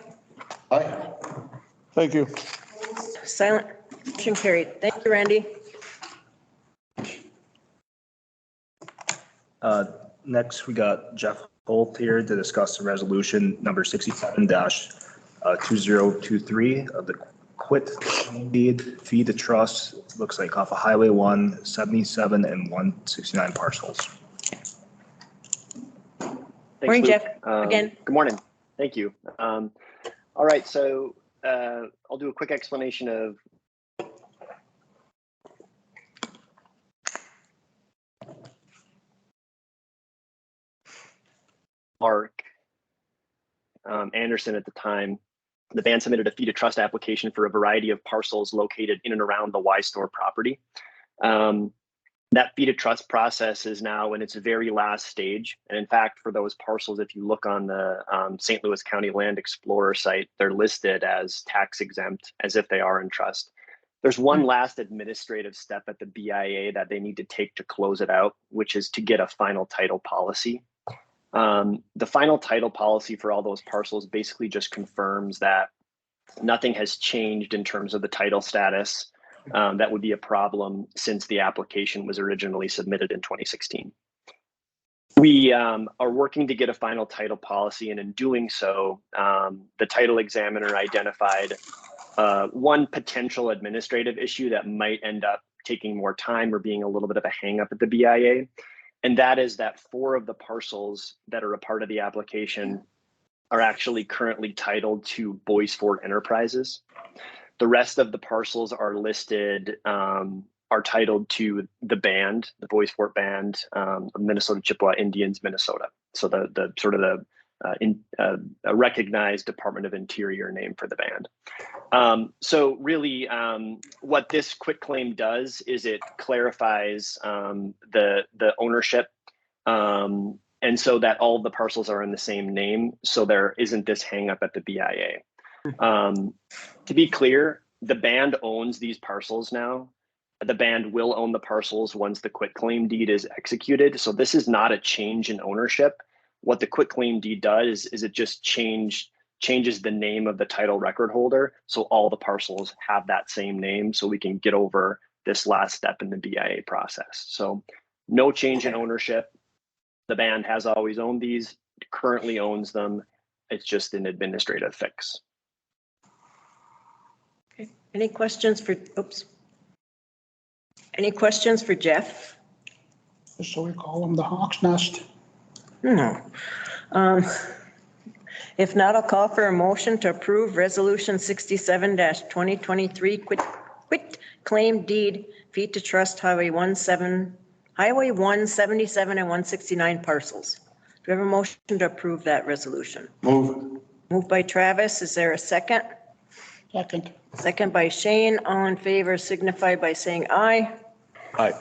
P: Aye. Thank you.
A: Silent. Motion carried. Thank you, Randy.
E: Next, we got Jeff Holt here to discuss the resolution number 67-2023 of the quit deed fee to trust. Looks like off of Highway 177 and 169 parcels.
A: Morning,
H: Luke.
A: Jeff. Again.
H: Good morning. Thank you. All right, so I'll do a quick explanation of Mark Anderson at the time. The band submitted a fee to trust application for a variety of parcels located in and around the Y Store property. That fee to trust process is now in its very last stage. And in fact, for those parcels, if you look on the St. Louis County Land Explorer site, they're listed as tax exempt as if they are in trust. There's one last administrative step at the BIA that they need to take to close it out, which is to get a final title policy. The final title policy for all those parcels basically just confirms that nothing has changed in terms of the title status. That would be a problem since the application was originally submitted in 2016. We are working to get a final title policy, and in doing so, the title examiner identified one potential administrative issue that might end up taking more time or being a little bit of a hang up at the BIA. And that is that 4 of the parcels that are a part of the application are actually currently titled to Boys Fort Enterprises. The rest of the parcels are listed, are titled to the band, the Boys Fort Band of Minnesota Chippewa Indians, Minnesota. So the sort of a recognized Department of Interior name for the band. So really, what this quitclaim does is it clarifies the ownership, and so that all of the parcels are in the same name, so there isn't this hang up at the BIA. To be clear, the band owns these parcels now. The band will own the parcels once the quitclaim deed is executed. So this is not a change in ownership. What the quitclaim deed does is it just changes the name of the title record holder, so all the parcels have that same name, so we can get over this last step in the BIA process. So no change in ownership. The band has always owned these, currently owns them. It's just an administrative fix.
A: Okay. Any questions for, any questions for Jeff?
G: So we call them the Hawk's Nest.
A: No. If not, I'll call for a motion to approve Resolution 67-2023 quit claim deed fee to trust Highway 177 and 169 parcels. Do we have a motion to approve that resolution?
P: Move.
A: Moved by Travis. Is there a second?
G: Second.
A: Second by Shane. All in favor signify by saying aye.
C: Aye.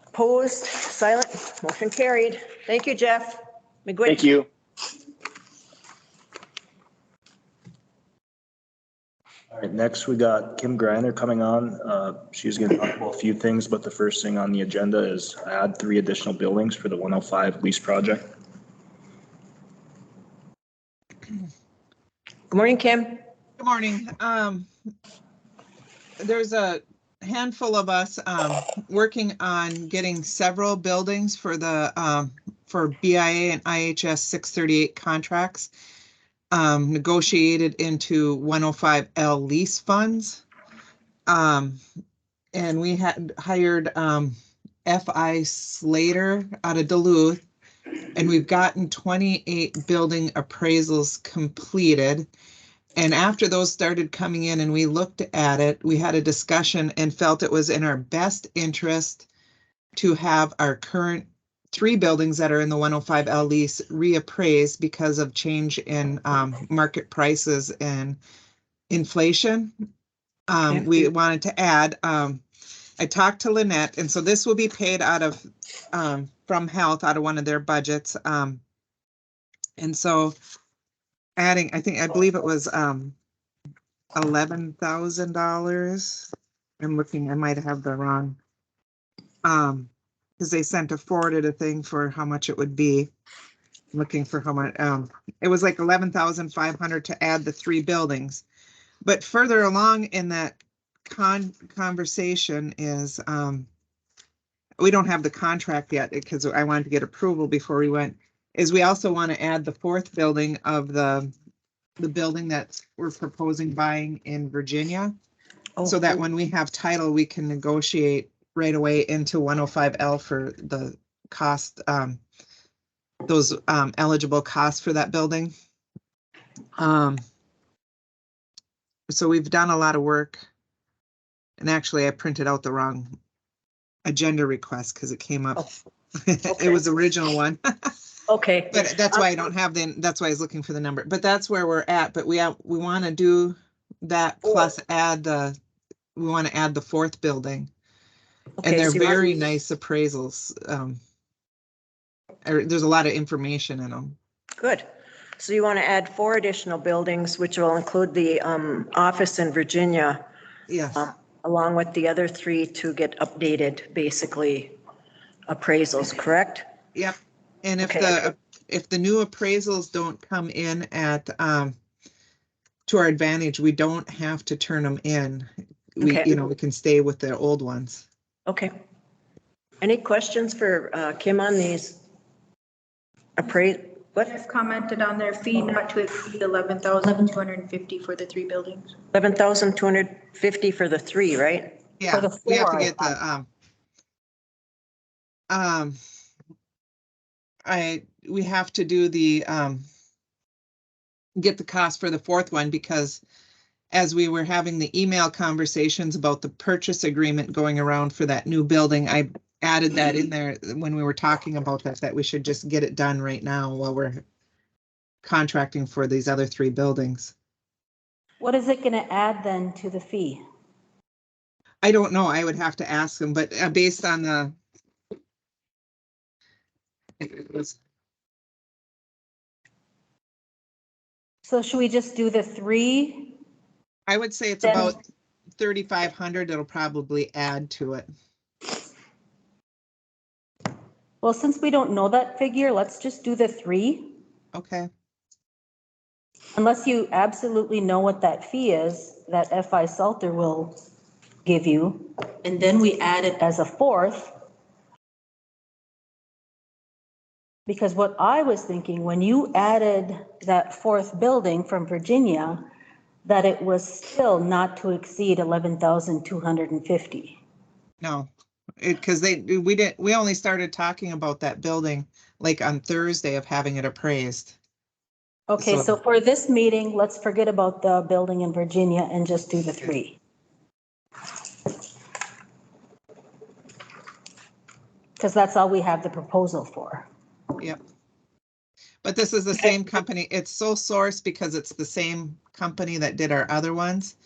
A: Opposed, silent, motion carried. Thank you, Jeff. McGuinn.
H: Thank you.
E: All right, next we got Kim Greiner coming on. She's going to talk about a few things, but the first thing on the agenda is add 3 additional buildings for the 105 lease project.
A: Good morning, Kim.
Q: Good morning. There's a handful of us working on getting several buildings for the for BIA and IHS 638 contracts negotiated into 105L lease funds. And we had hired F.I. Slater out of Duluth, and we've gotten 28 building appraisals completed. And after those started coming in and we looked at it, we had a discussion and felt it was in our best interest to have our current 3 buildings that are in the 105L lease reappraised because of change in market prices and inflation. We wanted to add, I talked to Lynette, and so this will be paid out of, from health, out of one of their budgets. And so adding, I believe it was $11,000. I'm looking, I might have the wrong, because they forwarded a thing for how much it would be. I'm looking for how much, it was like 11,500 to add the 3 buildings. But further along in that conversation is, we don't have the contract yet because I wanted to get approval before we went, is we also want to add the 4th building of the building that we're proposing buying in Virginia. So that when we have title, we can negotiate right away into 105L for the cost, those eligible costs for that building. So we've done a lot of work. And actually I printed out the wrong agenda request because it came up. It was the original one.
A: Okay.
Q: But that's why I don't have that's why I was looking for the number, but that's where we're at. But we want to do that plus add we want to add the 4th building. And they're very nice appraisals. There's a lot of information in them.
A: Good. So you want to add 4 additional buildings, which will include the office in Virginia.
Q: Yes.
A: Along with the other 3 to get updated, basically appraisals, correct?
Q: Yep. And if the new appraisals don't come in at to our advantage, we don't have to turn them in. We we can stay with the old ones.
A: Okay. Any questions for Kim on these what?
B: I've commented on their fee not to exceed 11,250 for the 3 buildings.
A: 11,250 for the 3, right?
Q: Yeah,
A: For the 4,
Q: we have to get the we have to do the get the cost for the 4th one because as we were having the email conversations about the purchase agreement going around for that new building, I added that in there when we were talking about that we should just get it done right now while we're contracting for these other 3 buildings.
D: What is it going to add then to the fee?
Q: I don't know. I would have to ask them, but based on the
D: So should we just do the 3?
Q: I would say it's about 3,500. It'll probably add to it.
D: Well, since we don't know that figure, let's just do the 3.
Q: Okay.
D: Unless you absolutely know what that fee is that FI Salter will give you, and then we add it as a 4th. Because what I was thinking, when you added that 4th building from Virginia, that it was still not to exceed 11,250.
Q: No, because we only started talking about that building like on Thursday of having it appraised.
D: Okay, so for this meeting, let's forget about the building in Virginia and just do the 3. Because that's all we have the proposal for.
Q: Yep. But this is the same company. It's sole source because it's the same company that did our other ones.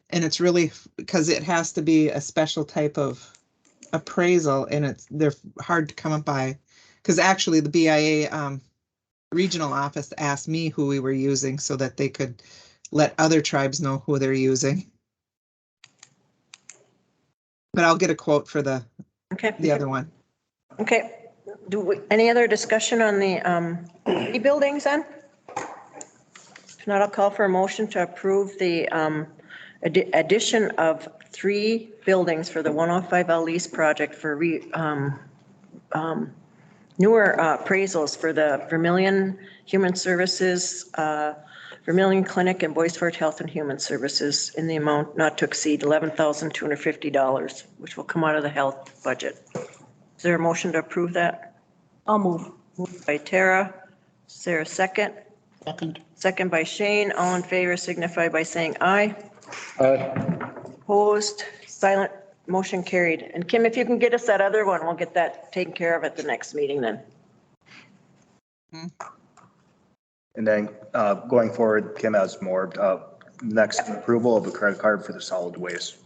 Q: And it's really because it has to be a special type of appraisal and they're hard to come up by. Because actually the BIA regional office asked me who we were using so that they could let other tribes know who they're using. But I'll get a quote for the other one.
A: Okay. Any other discussion on the buildings then? If not, I'll call for a motion to approve the addition of 3 buildings for the 105L lease project for newer appraisals for the Vermilion Human Services, Vermilion Clinic and Boisfort Health and Human Services in the amount not to exceed $11,250, which will come out of the health budget. Is there a motion to approve that?
D: I'll move.
A: Moved by Tara. Is there a second?
G: Second.
A: Second by Shane. All in favor signify by saying aye. Opposed, silent, motion carried. And Kim, if you can get us that other one, we'll get that taken care of at the next meeting then.
E: And then going forward, Kim has more. Next, approval of a credit card for the solid waste.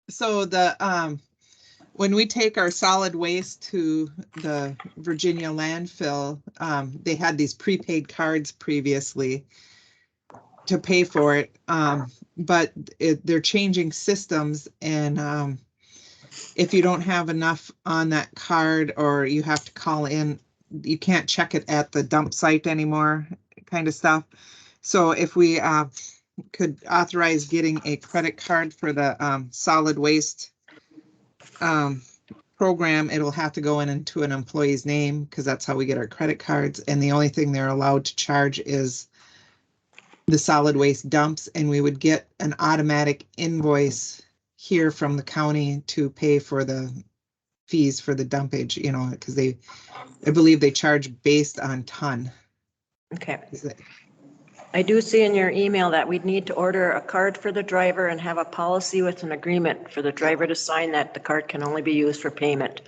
Q: So when we take our solid waste to the Virginia landfill, they had these prepaid cards previously to pay for it. But they're changing systems, and if you don't have enough on that card or you have to call in, you can't check it at the dump site anymore, kind of stuff. So if we could authorize getting a credit card for the solid waste program, it'll have to go into an employee's name because that's how we get our credit cards. And the only thing they're allowed to charge is the solid waste dumps, and we would get an automatic invoice here from the county to pay for the fees for the dumpage, you know, because I believe they charge based on ton.
A: Okay. I do see in your email that we'd need to order a card for the driver and have a policy with an agreement for the driver to sign that the card can only be used for payment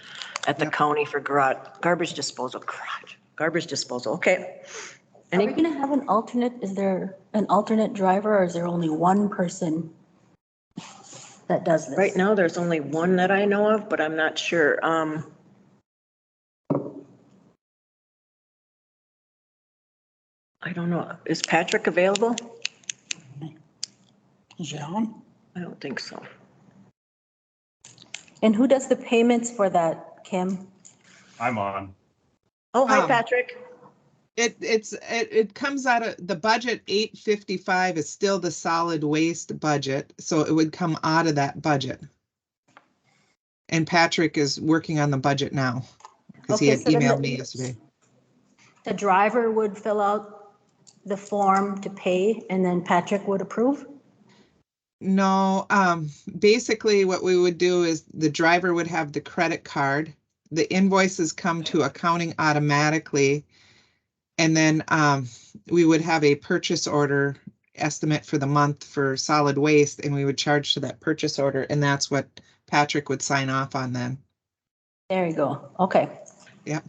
A: at the county for garbage disposal. Garbage disposal. Okay.
D: Are we going to have an alternate? Is there an alternate driver, or is there only one person that does this?
A: Right now, there's only one that I know of, but I'm not sure. I don't know. Is Patrick available?
G: Is he on?
A: I don't think so.
D: And who does the payments for that, Kim?
R: I'm on.
A: Oh, hi, Patrick.
Q: It comes out of the budget. 855 is still the solid waste budget, so it would come out of that budget. And Patrick is working on the budget now because he had emailed me yesterday.
D: The driver would fill out the form to pay, and then Patrick would approve?
Q: No, basically what we would do is the driver would have the credit card. The invoices come to accounting automatically. And then we would have a purchase order estimate for the month for solid waste, and we would charge to that purchase order, and that's what Patrick would sign off on then.
D: There you go. Okay.
Q: Yeah.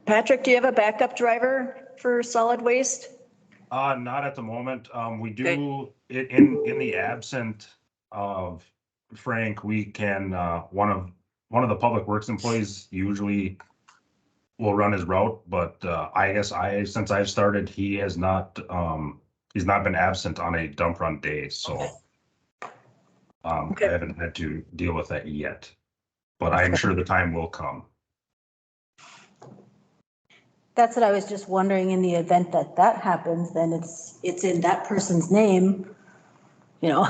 A: Patrick, do you have a backup driver for solid waste?
R: Not at the moment. We do it in the absent of Frank. We can one of the public works employees usually will run his route, but I guess since I've started, he's not been absent on a dump run day, so I haven't had to deal with that yet. But I'm sure the time will come.
D: That's what I was just wondering. In the event that that happens, then it's in that person's name, you know.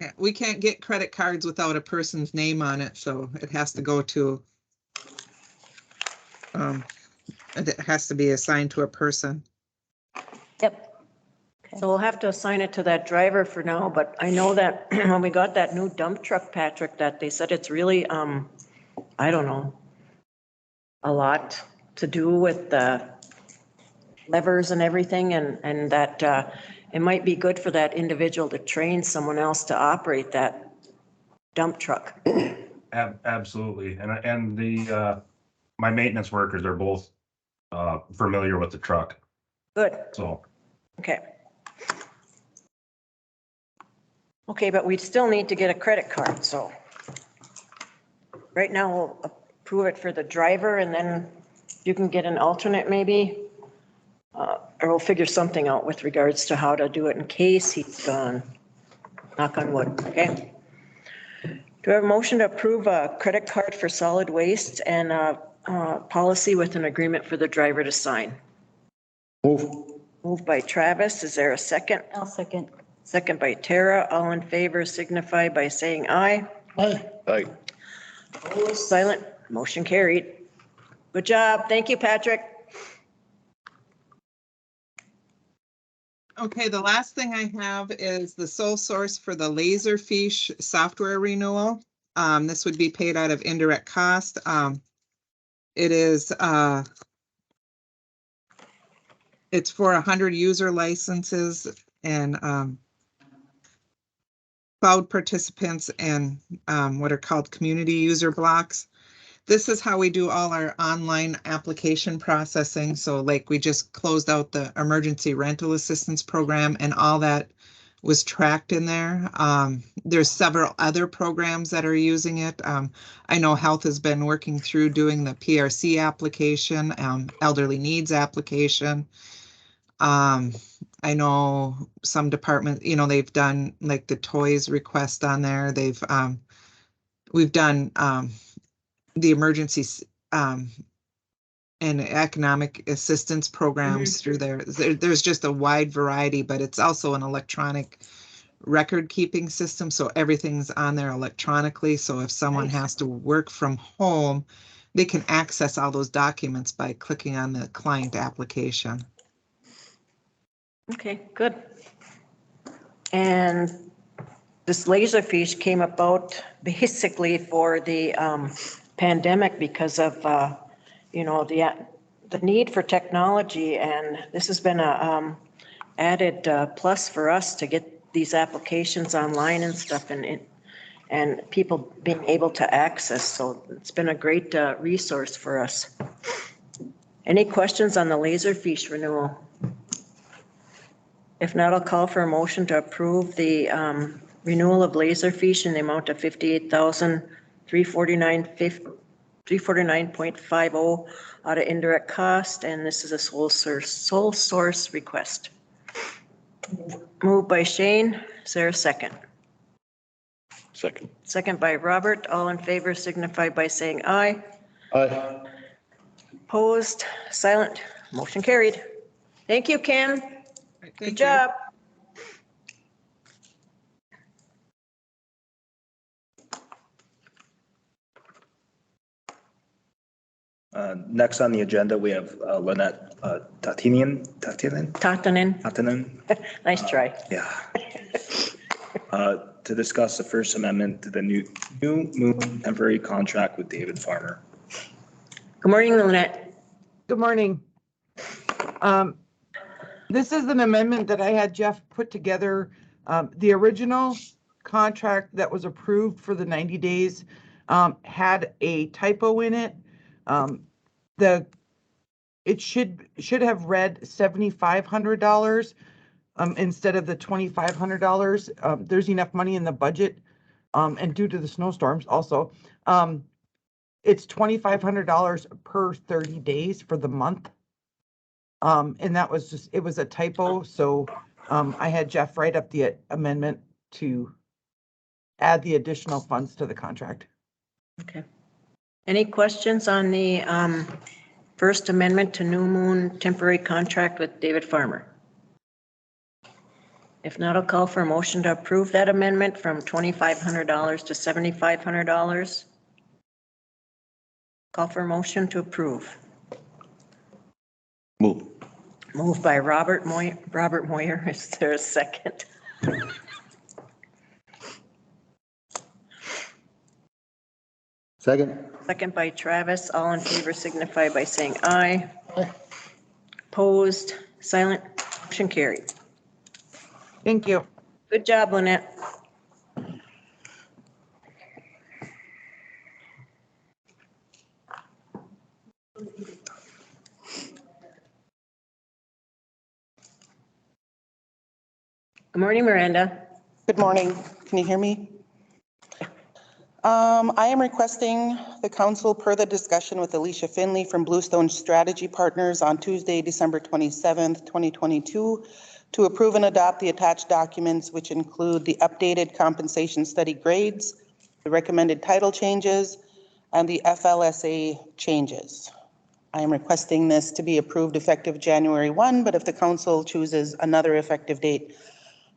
Q: Yeah, we can't get credit cards without a person's name on it, so it has to go to it has to be assigned to a person.
D: Yep.
A: Okay. So we'll have to assign it to that driver for now, but I know that when we got that new dump truck, Patrick, that they said it's really, I don't know, a lot to do with the levers and everything, and that it might be good for that individual to train someone else to operate that dump truck.
R: Absolutely, and the my maintenance workers are both familiar with the truck.
A: Good.
R: So.
A: Okay. Okay, but we still need to get a credit card, so right now we'll approve it for the driver, and then you can get an alternate maybe, or we'll figure something out with regards to how to do it in case he's gone. Knock on wood, okay? Do I have a motion to approve a credit card for solid waste and a policy with an agreement for the driver to sign?
G: Move.
A: Moved by Travis. Is there a second?
D: I'll second.
A: Second by Tara. All in favor signify by saying aye.
G: Aye.
C: Aye.
A: Opposed, silent, motion carried. Good job. Thank you, Patrick.
Q: Okay, the last thing I have is the sole source for the Laserfish software renewal. This would be paid out of indirect cost. It is, it's for 100 user licenses and cloud participants and what are called community user blocks. This is how we do all our online application processing. So like we just closed out the emergency rental assistance program and all that was tracked in there. There's several other programs that are using it. I know Health has been working through doing the PRC application, elderly needs application. I know some department, they've done like the toys request on there. We've done the emergency and economic assistance programs through there. There's just a wide variety, but it's also an electronic record keeping system. So everything's on there electronically. So if someone has to work from home, they can access all those documents by clicking on the client application.
A: Okay, good. And this Laserfish came about basically for the pandemic because of, the need for technology. And this has been a added plus for us to get these applications online and stuff and people being able to access. So it's been a great resource for us. Any questions on the Laserfish renewal? If not, I'll call for a motion to approve the renewal of Laserfish in the amount of $58,349.50 out of indirect cost, and this is a sole source request. Moved by Shane. Is there a second?
C: Second.
A: Second by Robert. All in favor signify by saying aye.
C: Aye.
A: Opposed, silent, motion carried. Thank you, Ken. Good job.
E: Next on the agenda, we have Lynette Tatinen.
A: Nice try.
E: Yeah. To discuss the First Amendment to the new moon temporary contract with David Farmer.
A: Good morning, Lynette.
S: Good morning. This is an amendment that I had Jeff put together. The original contract that was approved for the 90 days had a typo in it. It should have read $7,500 instead of the $2,500. There's enough money in the budget, and due to the snowstorms also, it's $2,500 per 30 days for the month. And that was it was a typo. So I had Jeff write up the amendment to add the additional funds to the contract.
A: Okay. Any questions on the First Amendment to New Moon temporary contract with David Farmer? If not, I'll call for a motion to approve that amendment from $2,500 to $7,500. Call for a motion to approve.
C: Move.
A: Moved by Robert Moyer. Is there a second?
T: Second.
A: Second by Travis. All in favor signify by saying aye. Aye. Opposed, silent, motion carried.
S: Thank you.
A: Good job, Lynette. Good morning, Miranda.
I: Good morning. Can you hear me? I am requesting the council, per the discussion with Alicia Finley from Bluestone Strategy Partners on Tuesday, December 27th, 2022, to approve and adopt the attached documents, which include the updated compensation study grades, the recommended title changes, and the FLSA changes. I am requesting this to be approved effective January 1, but if the council chooses another effective date,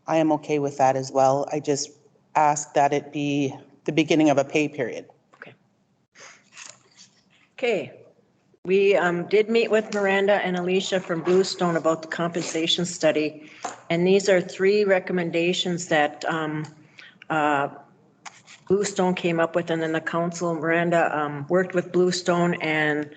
I: I am okay with that as well. I just ask that it be the beginning of a pay period.
A: Okay. We did meet with Miranda and Alicia from Bluestone about the compensation study. And these are three recommendations that Bluestone came up with, and then the council, Miranda, worked with Bluestone, and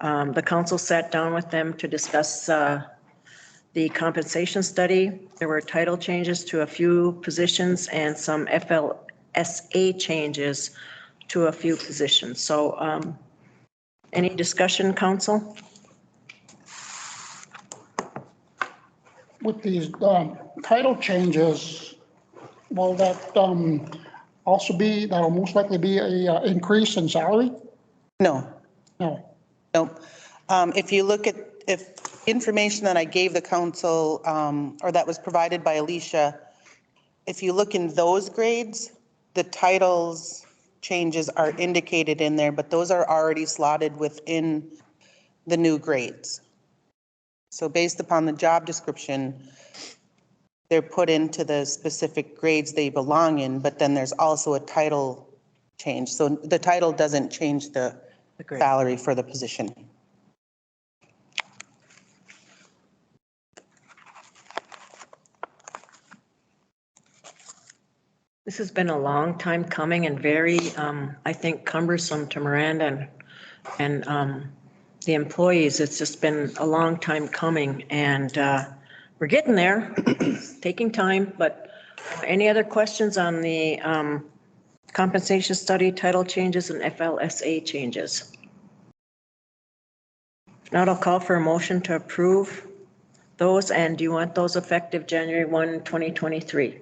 A: the council sat down with them to discuss the compensation study. There were title changes to a few positions and some FLSA changes to a few positions. So any discussion, council?
G: With these title changes, will that also be, that'll most likely be a increase in salary?
I: No.
G: No.
I: Nope. If you look at, if information that I gave the council, or that was provided by Alicia, if you look in those grades, the titles changes are indicated in there, but those are already slotted within the new grades. So based upon the job description, they're put into the specific grades they belong in, but then there's also a title change. So the title doesn't change the salary for the position.
A: This has been a long time coming and very, I think, cumbersome to Miranda and the employees. It's just been a long time coming, and we're getting there. It's taking time, but any other questions on the compensation study, title changes, and FLSA changes? If not, I'll call for a motion to approve those, and do you want those effective January 1, 2023?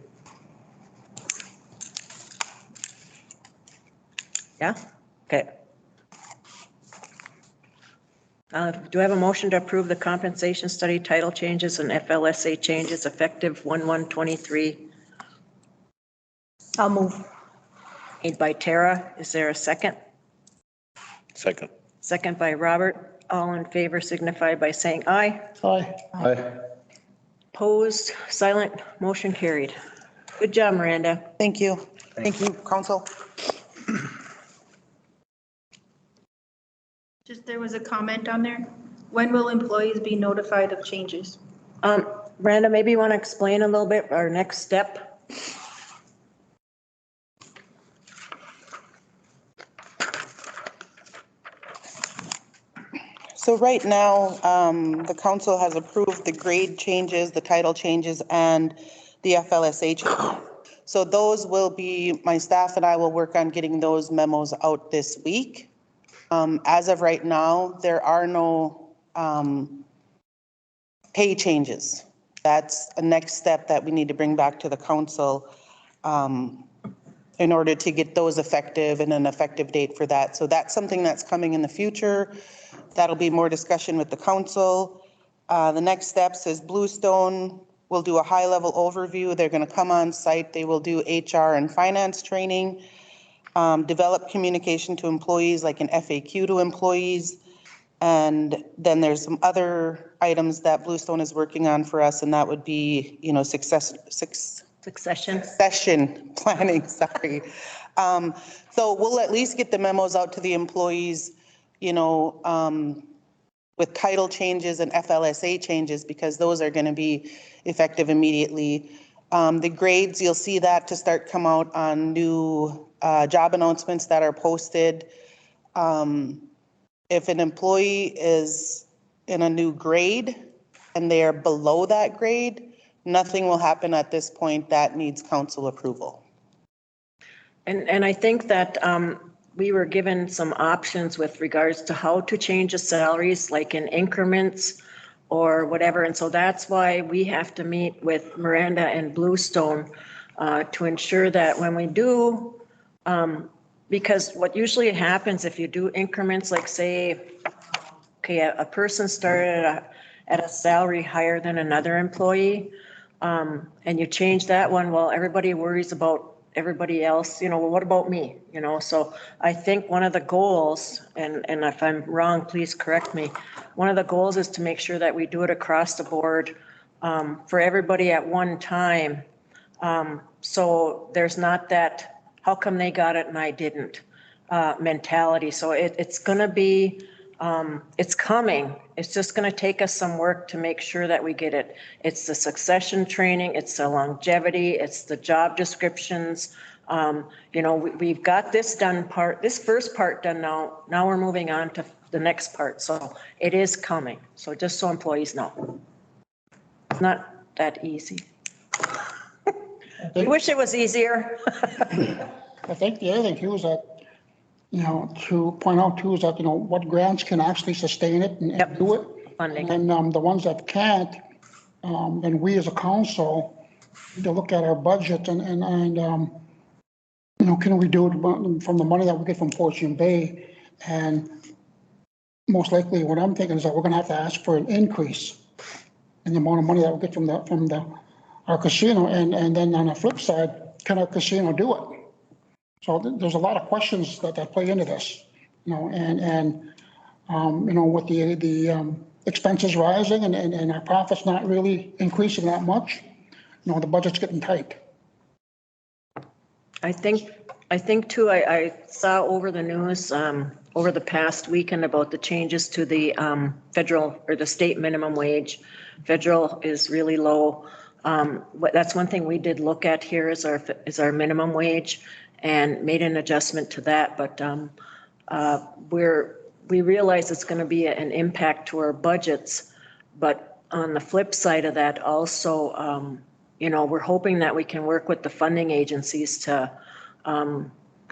A: Yeah? Okay. Do I have a motion to approve the compensation study title changes and FLSA changes effective 1/1/23?
D: I'll move.
A: Made by Tara. Is there a second?
C: Second.
A: Second by Robert. All in favor signify by saying aye.
G: Aye.
C: Aye.
A: Opposed, silent, motion carried. Good job, Miranda.
I: Thank you. Thank you, council.
B: Just, there was a comment on there. When will employees be notified of changes?
A: Miranda, maybe you want to explain a little bit our next step?
I: So right now, the council has approved the grade changes, the title changes, and the FLSA changes. So those will be, my staff and I will work on getting those memos out this week. As of right now, there are no pay changes. That's a next step that we need to bring back to the council in order to get those effective and an effective date for that. So that's something that's coming in the future. That'll be more discussion with the council. The next steps is Bluestone will do a high-level overview. They're going to come on site. They will do HR and finance training, develop communication to employees like an FAQ to employees. And then there's some other items that Bluestone is working on for us, and that would be, you know, succession planning, sorry. So we'll at least get the memos out to the employees, you know, with title changes and FLSA changes, because those are going to be effective immediately. The grades, you'll see that to start come out on new job announcements that are posted. If an employee is in a new grade and they are below that grade, nothing will happen at this point that needs council approval.
A: And I think that we were given some options with regards to how to change the salaries, like in increments or whatever. And so that's why we have to meet with Miranda and Bluestone to ensure that when we do, because what usually happens if you do increments, like say, okay, a person started at a salary higher than another employee, and you change that one, well, everybody worries about everybody else, you know, well, what about me? You know, so I think one of the goals, and if I'm wrong, please correct me. One of the goals is to make sure that we do it across the board for everybody at one time. So there's not that, how come they got it and I didn't mentality. So it's going to be, it's coming. It's just going to take us some work to make sure that we get it. It's the succession training, it's the longevity, it's the job descriptions, You know, we've got this done part, this first part done now. Now we're moving on to the next part. So it is coming. So just so employees know. It's not that easy. I wish it was easier.
G: I think the other thing too is that, you know, to point out too is that, you know, what grants can actually sustain it and do it.
A: Funding.
G: And the ones that can't, then we as a council need to look at our budget and you know, can we do it from the money that we get from Fortune Bay? And most likely what I'm thinking is that we're gonna have to ask for an increase in the amount of money that we get from our casino. And then on the flip side, can our casino do it? So there's a lot of questions that play into this, you know, and you know, with the expenses rising and our profits not really increasing that much, you know, the budget's getting tight.
A: I think too, I saw over the news, over the past weekend about the changes to the federal or the state minimum wage. Federal is really low. That's one thing we did look at here is our minimum wage and made an adjustment to that. But we realize it's going to be an impact to our budgets. But on the flip side of that also, you know, we're hoping that we can work with the funding agencies to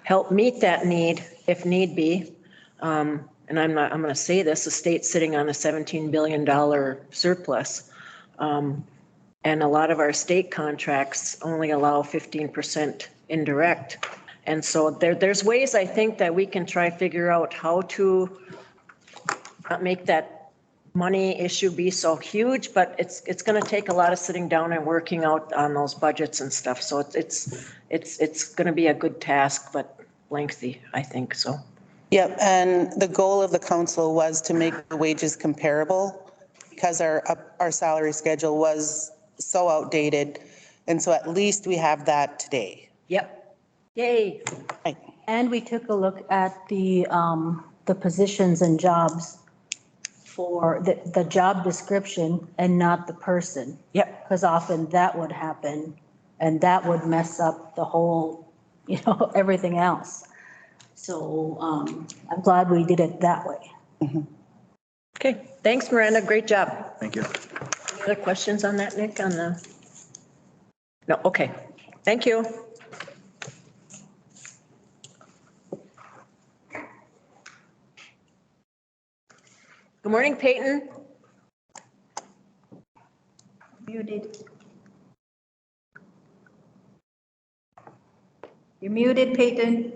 A: help meet that need if need be. And I'm going to say this, the state's sitting on a $17 billion surplus. And a lot of our state contracts only allow 15% indirect. And so there's ways I think that we can try figure out how to not make that money issue be so huge, but it's going to take a lot of sitting down and working out on those budgets and stuff. So it's going to be a good task, but lengthy, I think so.
I: Yep, and the goal of the council was to make the wages comparable because our salary schedule was so outdated. And so at least we have that today.
A: Yep. Yay.
I: Right.
D: And we took a look at the positions and jobs for the job description and not the person.
A: Yep.
D: Because often that would happen and that would mess up the whole, you know, everything else. So I'm glad we did it that way.
I: Mm-hmm.
A: Okay, thanks Miranda, great job.
E: Thank you.
A: Any other questions on that, Nick, on the? No, okay, thank you. Good morning, Peyton.
B: Muted. You're muted, Peyton.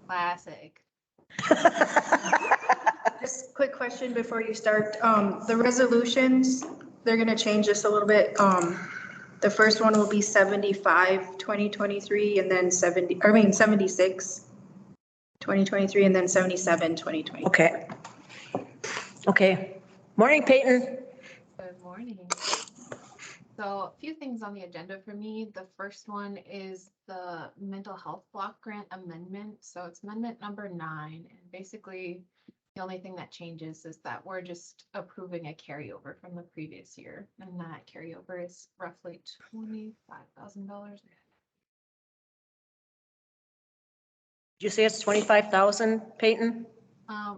K: Classic.
B: Just quick question before you start. The resolutions, they're gonna change this a little bit. The first one will be 75, 2023, and then 76, 2023, and then 77, 2020.
A: Okay. Okay. Morning, Peyton.
K: Good morning. So a few things on the agenda for me. The first one is the mental health block grant amendment. So it's amendment number 9. And basically the only thing that changes is that we're just approving a carryover from the previous year. And that carryover is roughly $25,000.
A: Did you say it's 25,000, Peyton?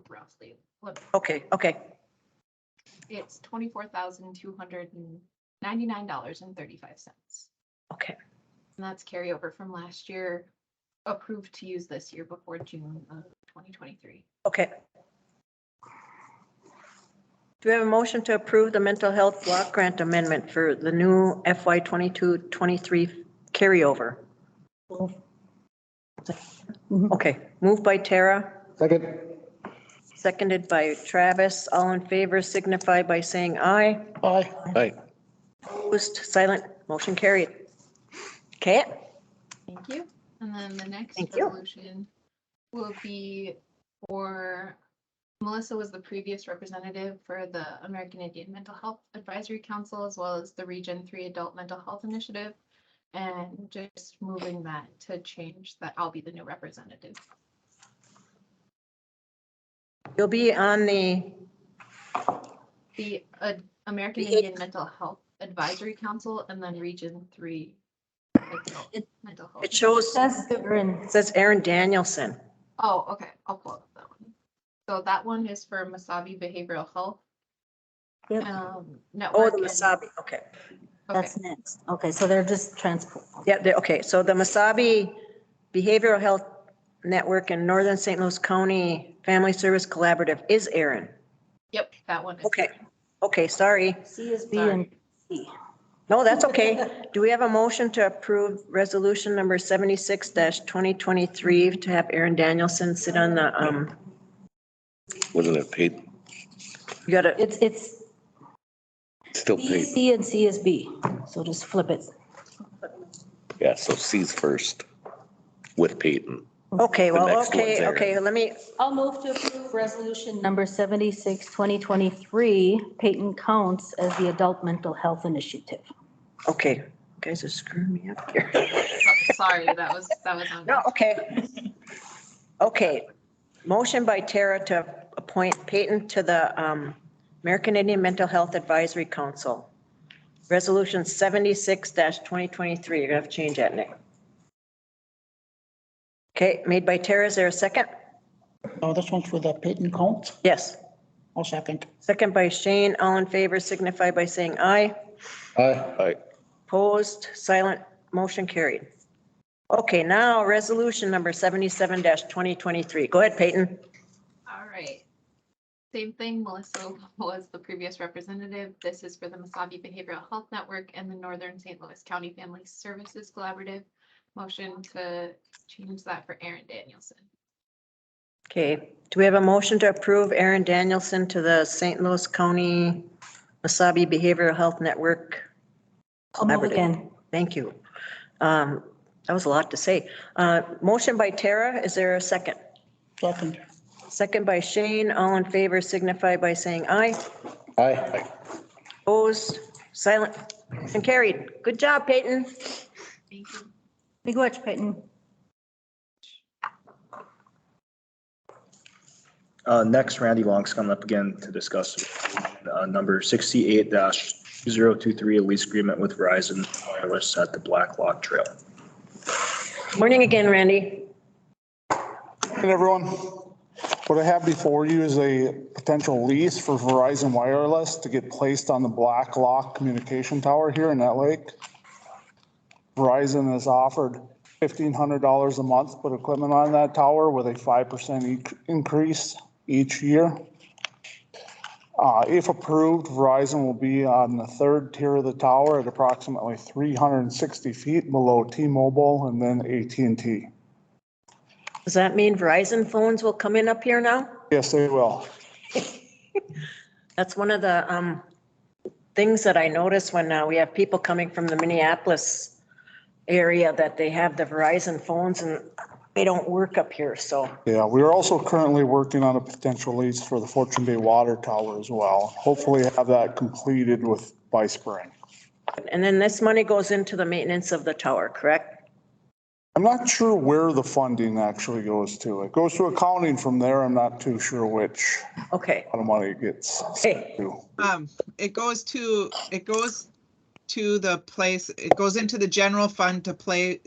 K: Roughly.
A: Okay, okay.
K: It's $24,299.35.
A: Okay.
K: And that's carryover from last year, approved to use this year before June of 2023.
A: Okay. Do we have a motion to approve the mental health block grant amendment for the new FY 22-23 carryover? Okay, moved by Tara.
G: Second.
A: Seconded by Travis. All in favor signify by saying aye.
G: Aye.
C: Aye.
A: Opposed, silent, motion carried. Okay.
K: Thank you. And then the next
A: Thank you.
K: resolution will be for, Melissa was the previous representative for the American Indian Mental Health Advisory Council, as well as the Region 3 Adult Mental Health Initiative. And just moving that to change that I'll be the new representative.
A: You'll be on the
K: American Indian Mental Health Advisory Council and then Region 3 mental health.
A: It shows, it says Aaron Danielson.
K: Oh, okay, I'll pull up that one. So that one is for Masabi Behavioral Health.
D: Yep.
A: Oh,
K: Network.
A: the Masabi, okay.
D: That's next. Okay, so they're just transport.
A: Yeah, okay, so the Masabi Behavioral Health Network in Northern St. Louis County Family Service Collaborative is Aaron.
K: Yep, that one is.
A: Okay, okay, sorry.
D: CSB and C.
A: No, that's okay. Do we have a motion to approve resolution number 76-2023 to have Aaron Danielson sit on the,
C: Wasn't it paid?
A: you gotta,
D: It's
C: Still
D: B,
C: paid.
D: C, and C is B. So just flip it.
C: Yeah, so C's first with Peyton.
A: okay,
C: The
A: well,
C: next one's
A: okay,
C: Aaron.
A: okay, let me,
D: I'll move to approve resolution number 76, 2023, Peyton Counts as the Adult Mental Health Initiative.
A: okay, you guys are screwing me up here.
K: Sorry, that was on.
A: No, okay. Okay, motion by Tara to appoint Peyton to the American Indian Mental Health Advisory Council. Resolution 76-2023, you're gonna have to change that, Nick. Okay, made by Tara, is there a second?
G: No, this one's for the Peyton count.
A: Yes.
G: I'll second.
A: Second by Shane, all in favor signify by saying aye.
C: Aye.
A: Opposed, silent, motion carried. Okay, now resolution number 77-2023. Go ahead, Peyton.
K: All right. Same thing, Melissa was the previous representative. This is for the Masabi Behavioral Health Network and the Northern St. Louis County Family Services Collaborative. Motion to change that for Aaron Danielson.
A: Okay, do we have a motion to approve Aaron Danielson to the St. Louis County Masabi Behavioral Health Network?
D: I'll move again.
A: Thank you. That was a lot to say. Motion by Tara, is there a second?
G: Second.
A: Second by Shane, all in favor signify by saying aye.
C: Aye.
A: Opposed, silent, and carried. Good job, Peyton.
K: Thank you.
D: Big watch, Peyton.
E: Next, Randy Long's coming up again to discuss number 68-023, a lease agreement with Verizon Wireless at the Black Log Trail.
A: Morning again, Randy.
P: Hey, everyone. What I have before you is a potential lease for Verizon Wireless to get placed on the Black Lock communication tower here in that lake. Verizon has offered $1,500 a month to put equipment on that tower with a 5% increase each year. If approved, Verizon will be on the third tier of the tower at approximately 360 feet below T-Mobile and then AT&T.
A: Does that mean Verizon phones will come in up here now?
P: Yes, they will.
A: That's one of the things that I notice when we have people coming from the Minneapolis area, that they have the Verizon phones and they don't work up here, so.
P: Yeah, we are also currently working on a potential lease for the Fortune Bay Water Tower as well. Hopefully have that completed by spring.
A: And then this money goes into the maintenance of the tower, correct?
P: I'm not sure where the funding actually goes to. It goes to accounting from there. I'm not too sure which.
A: Okay.
P: Amount of money it gets.
A: Okay.
Q: It goes to the place, it goes into the general fund to pay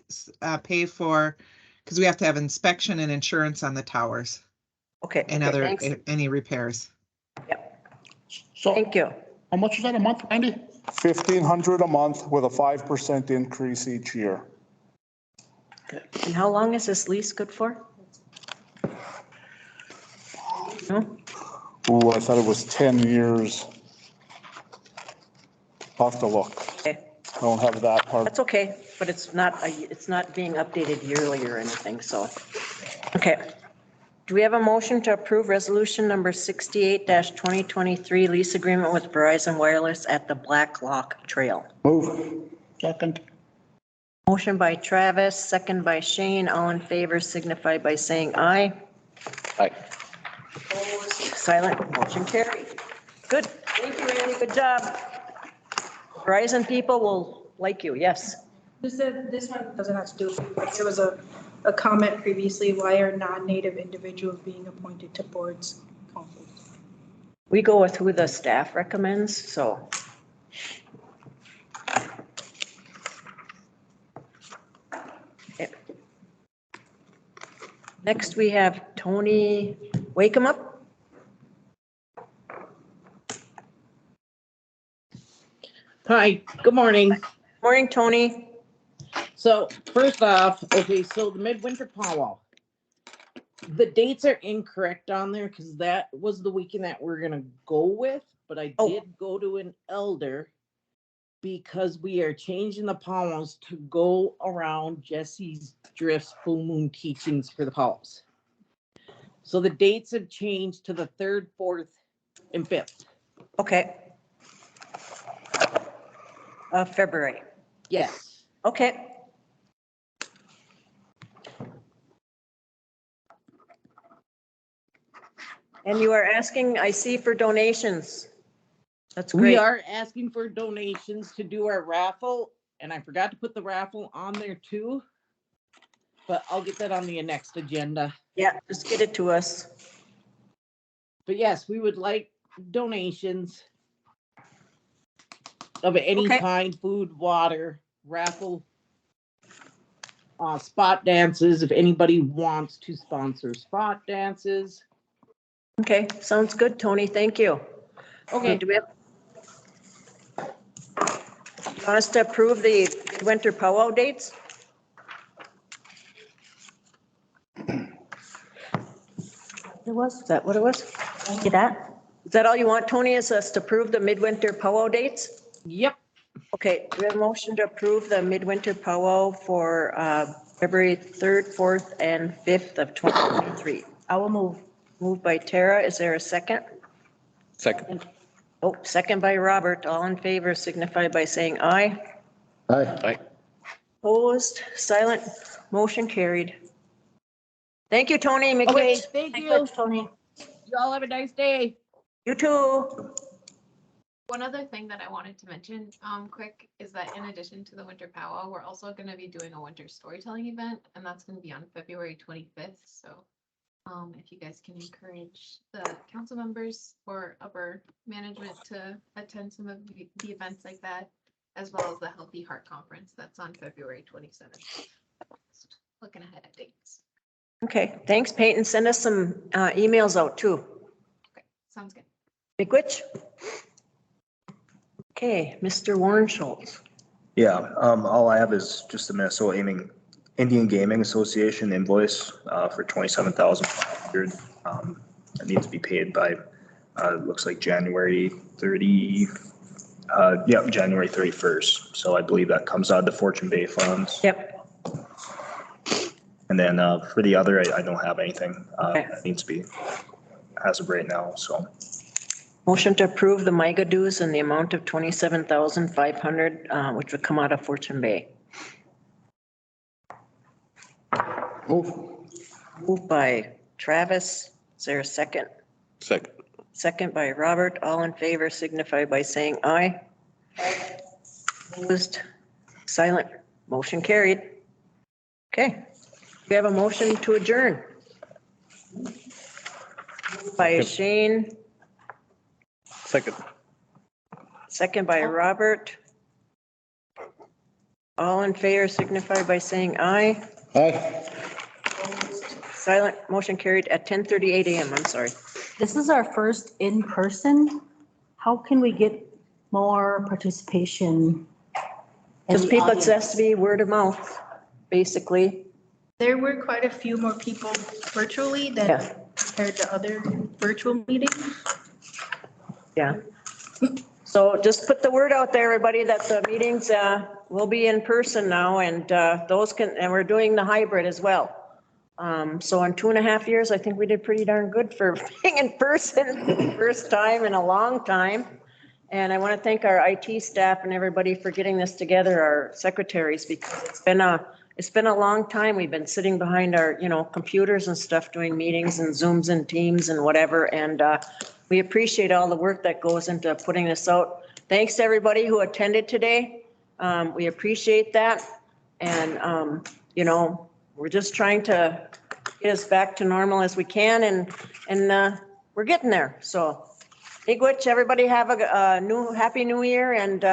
Q: for, because we have to have inspection and insurance on the towers.
A: Okay.
Q: And any repairs.
G: So
A: thank you.
G: How much is that a month, Randy?
P: $1,500 a month with a 5% increase each year.
A: And how long is this lease good for? No?
P: Ooh, I thought it was 10 years. I'll have to look.
A: Okay.
P: I don't have that part.
A: That's okay, but it's not being updated yearly or anything, so. Okay. Do we have a motion to approve resolution number 68-2023 lease agreement with Verizon Wireless at the Black Lock Trail?
G: Move. Second.
A: Motion by Travis, second by Shane. All in favor signify by saying aye.
C: Aye.
A: Opposed, silent, motion carried. Good. Thank you, Randy. Good job. Verizon people will like you. Yes.
B: This one doesn't have to do with it, but there was a comment previously, why are non-native individuals being appointed to boards? Councils?
A: We go with who the staff recommends, so. Next, we have Tony Wakeham up.
M: Hi, good morning.
A: Morning, Tony.
M: So first off, okay, so the midwinter powwow. The dates are incorrect on there because that was the weekend that we're gonna go with, but I did go to an elder because we are changing the powwows to go around Jesse's Drift's full moon teachings for the powwows. So the dates have changed to the 3rd, 4th, and 5th.
A: Okay. February.
M: Yes.
A: Okay. And you are asking, I see, for donations. That's great.
M: We are asking for donations to do our raffle, and I forgot to put the raffle on there too, but I'll get that on the next agenda.
A: Yeah, just get it to us.
M: But yes, we would like donations of any kind, food, water, raffle, spot dances, if anybody wants to sponsor spot dances.
A: Okay, sounds good, Tony. Thank you.
M: Okay.
A: Do we have? You want us to approve the winter powwow dates? Is that what it was?
D: Thank you, that.
A: Is that all you want, Tony, is us to approve the midwinter powwow dates?
M: Yep.
A: Okay, we have a motion to approve the midwinter powwow for February 3rd, 4th, and 5th of 2023.
D: I will move.
A: Moved by Tara. Is there a second?
C: Second.
A: Oh, second by Robert. All in favor signify by saying aye.
C: Aye.
A: Opposed, silent, motion carried. Thank you, Tony.
M: Okay,
A: Miigwech.
M: thank you.
D: Tony.
M: You all have a nice day.
A: You too.
K: One other thing that I wanted to mention, quick, is that in addition to the winter powwow, we're also gonna be doing a winter storytelling event, and that's gonna be on February 25th, so. If you guys can encourage the council members or upper management to attend some of the events like that, as well as the Healthy Heart Conference, that's on February 27th. Just looking ahead at dates.
A: Okay, thanks, Peyton. Send us some emails out too.
K: Okay, sounds good.
A: Miigwech. Okay, Mr. Warren Schultz.
E: Yeah, all I have is just the Minnesota Indian Gaming Association invoice for $27,500. It needs to be paid by, looks like January 30. January 31st. So I believe that comes out of the Fortune Bay funds.
A: Yep.
E: And then for the other, I don't have anything that needs to be as of right now. So.
A: Motion to approve the MIGA dues in the amount of $27,500, which would come out of Fortune Bay. Moved by Travis. Is there a second?
C: Second.
A: Second by Robert. All in favor signify by saying aye. Opposed, silent, motion carried. Okay, we have a motion to adjourn. By Shane.
C: Second.
A: Second by Robert. All in favor signify by saying aye.
G: Aye.
A: Silent, motion carried at 10:38 a.m. I'm sorry.
D: This is our first in-person. How can we get more participation?
A: Because people, it has to be word of mouth, basically.
B: There were quite a few more people virtually than compared to other virtual meetings.
A: Yeah. So just put the word out there, everybody, that the meetings will be in person now, and and we're doing the hybrid as well. So in 2.5 years, I think we did pretty darn good for being in person, first time in a long time. And I want to thank our IT staff and everybody for getting this together, our secretaries, because it's been a long time. We've been sitting behind our, computers and stuff, doing meetings and Zooms and Teams and whatever. And we appreciate all the work that goes into putting this out. Thanks to everybody who attended today. We appreciate that. And, we're just trying to get us back to normal as we can, and we're getting there. So, Miigwech, everybody have a happy new year, and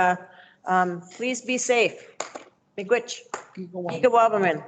A: please be safe. Miigwech. Giga Wabaman.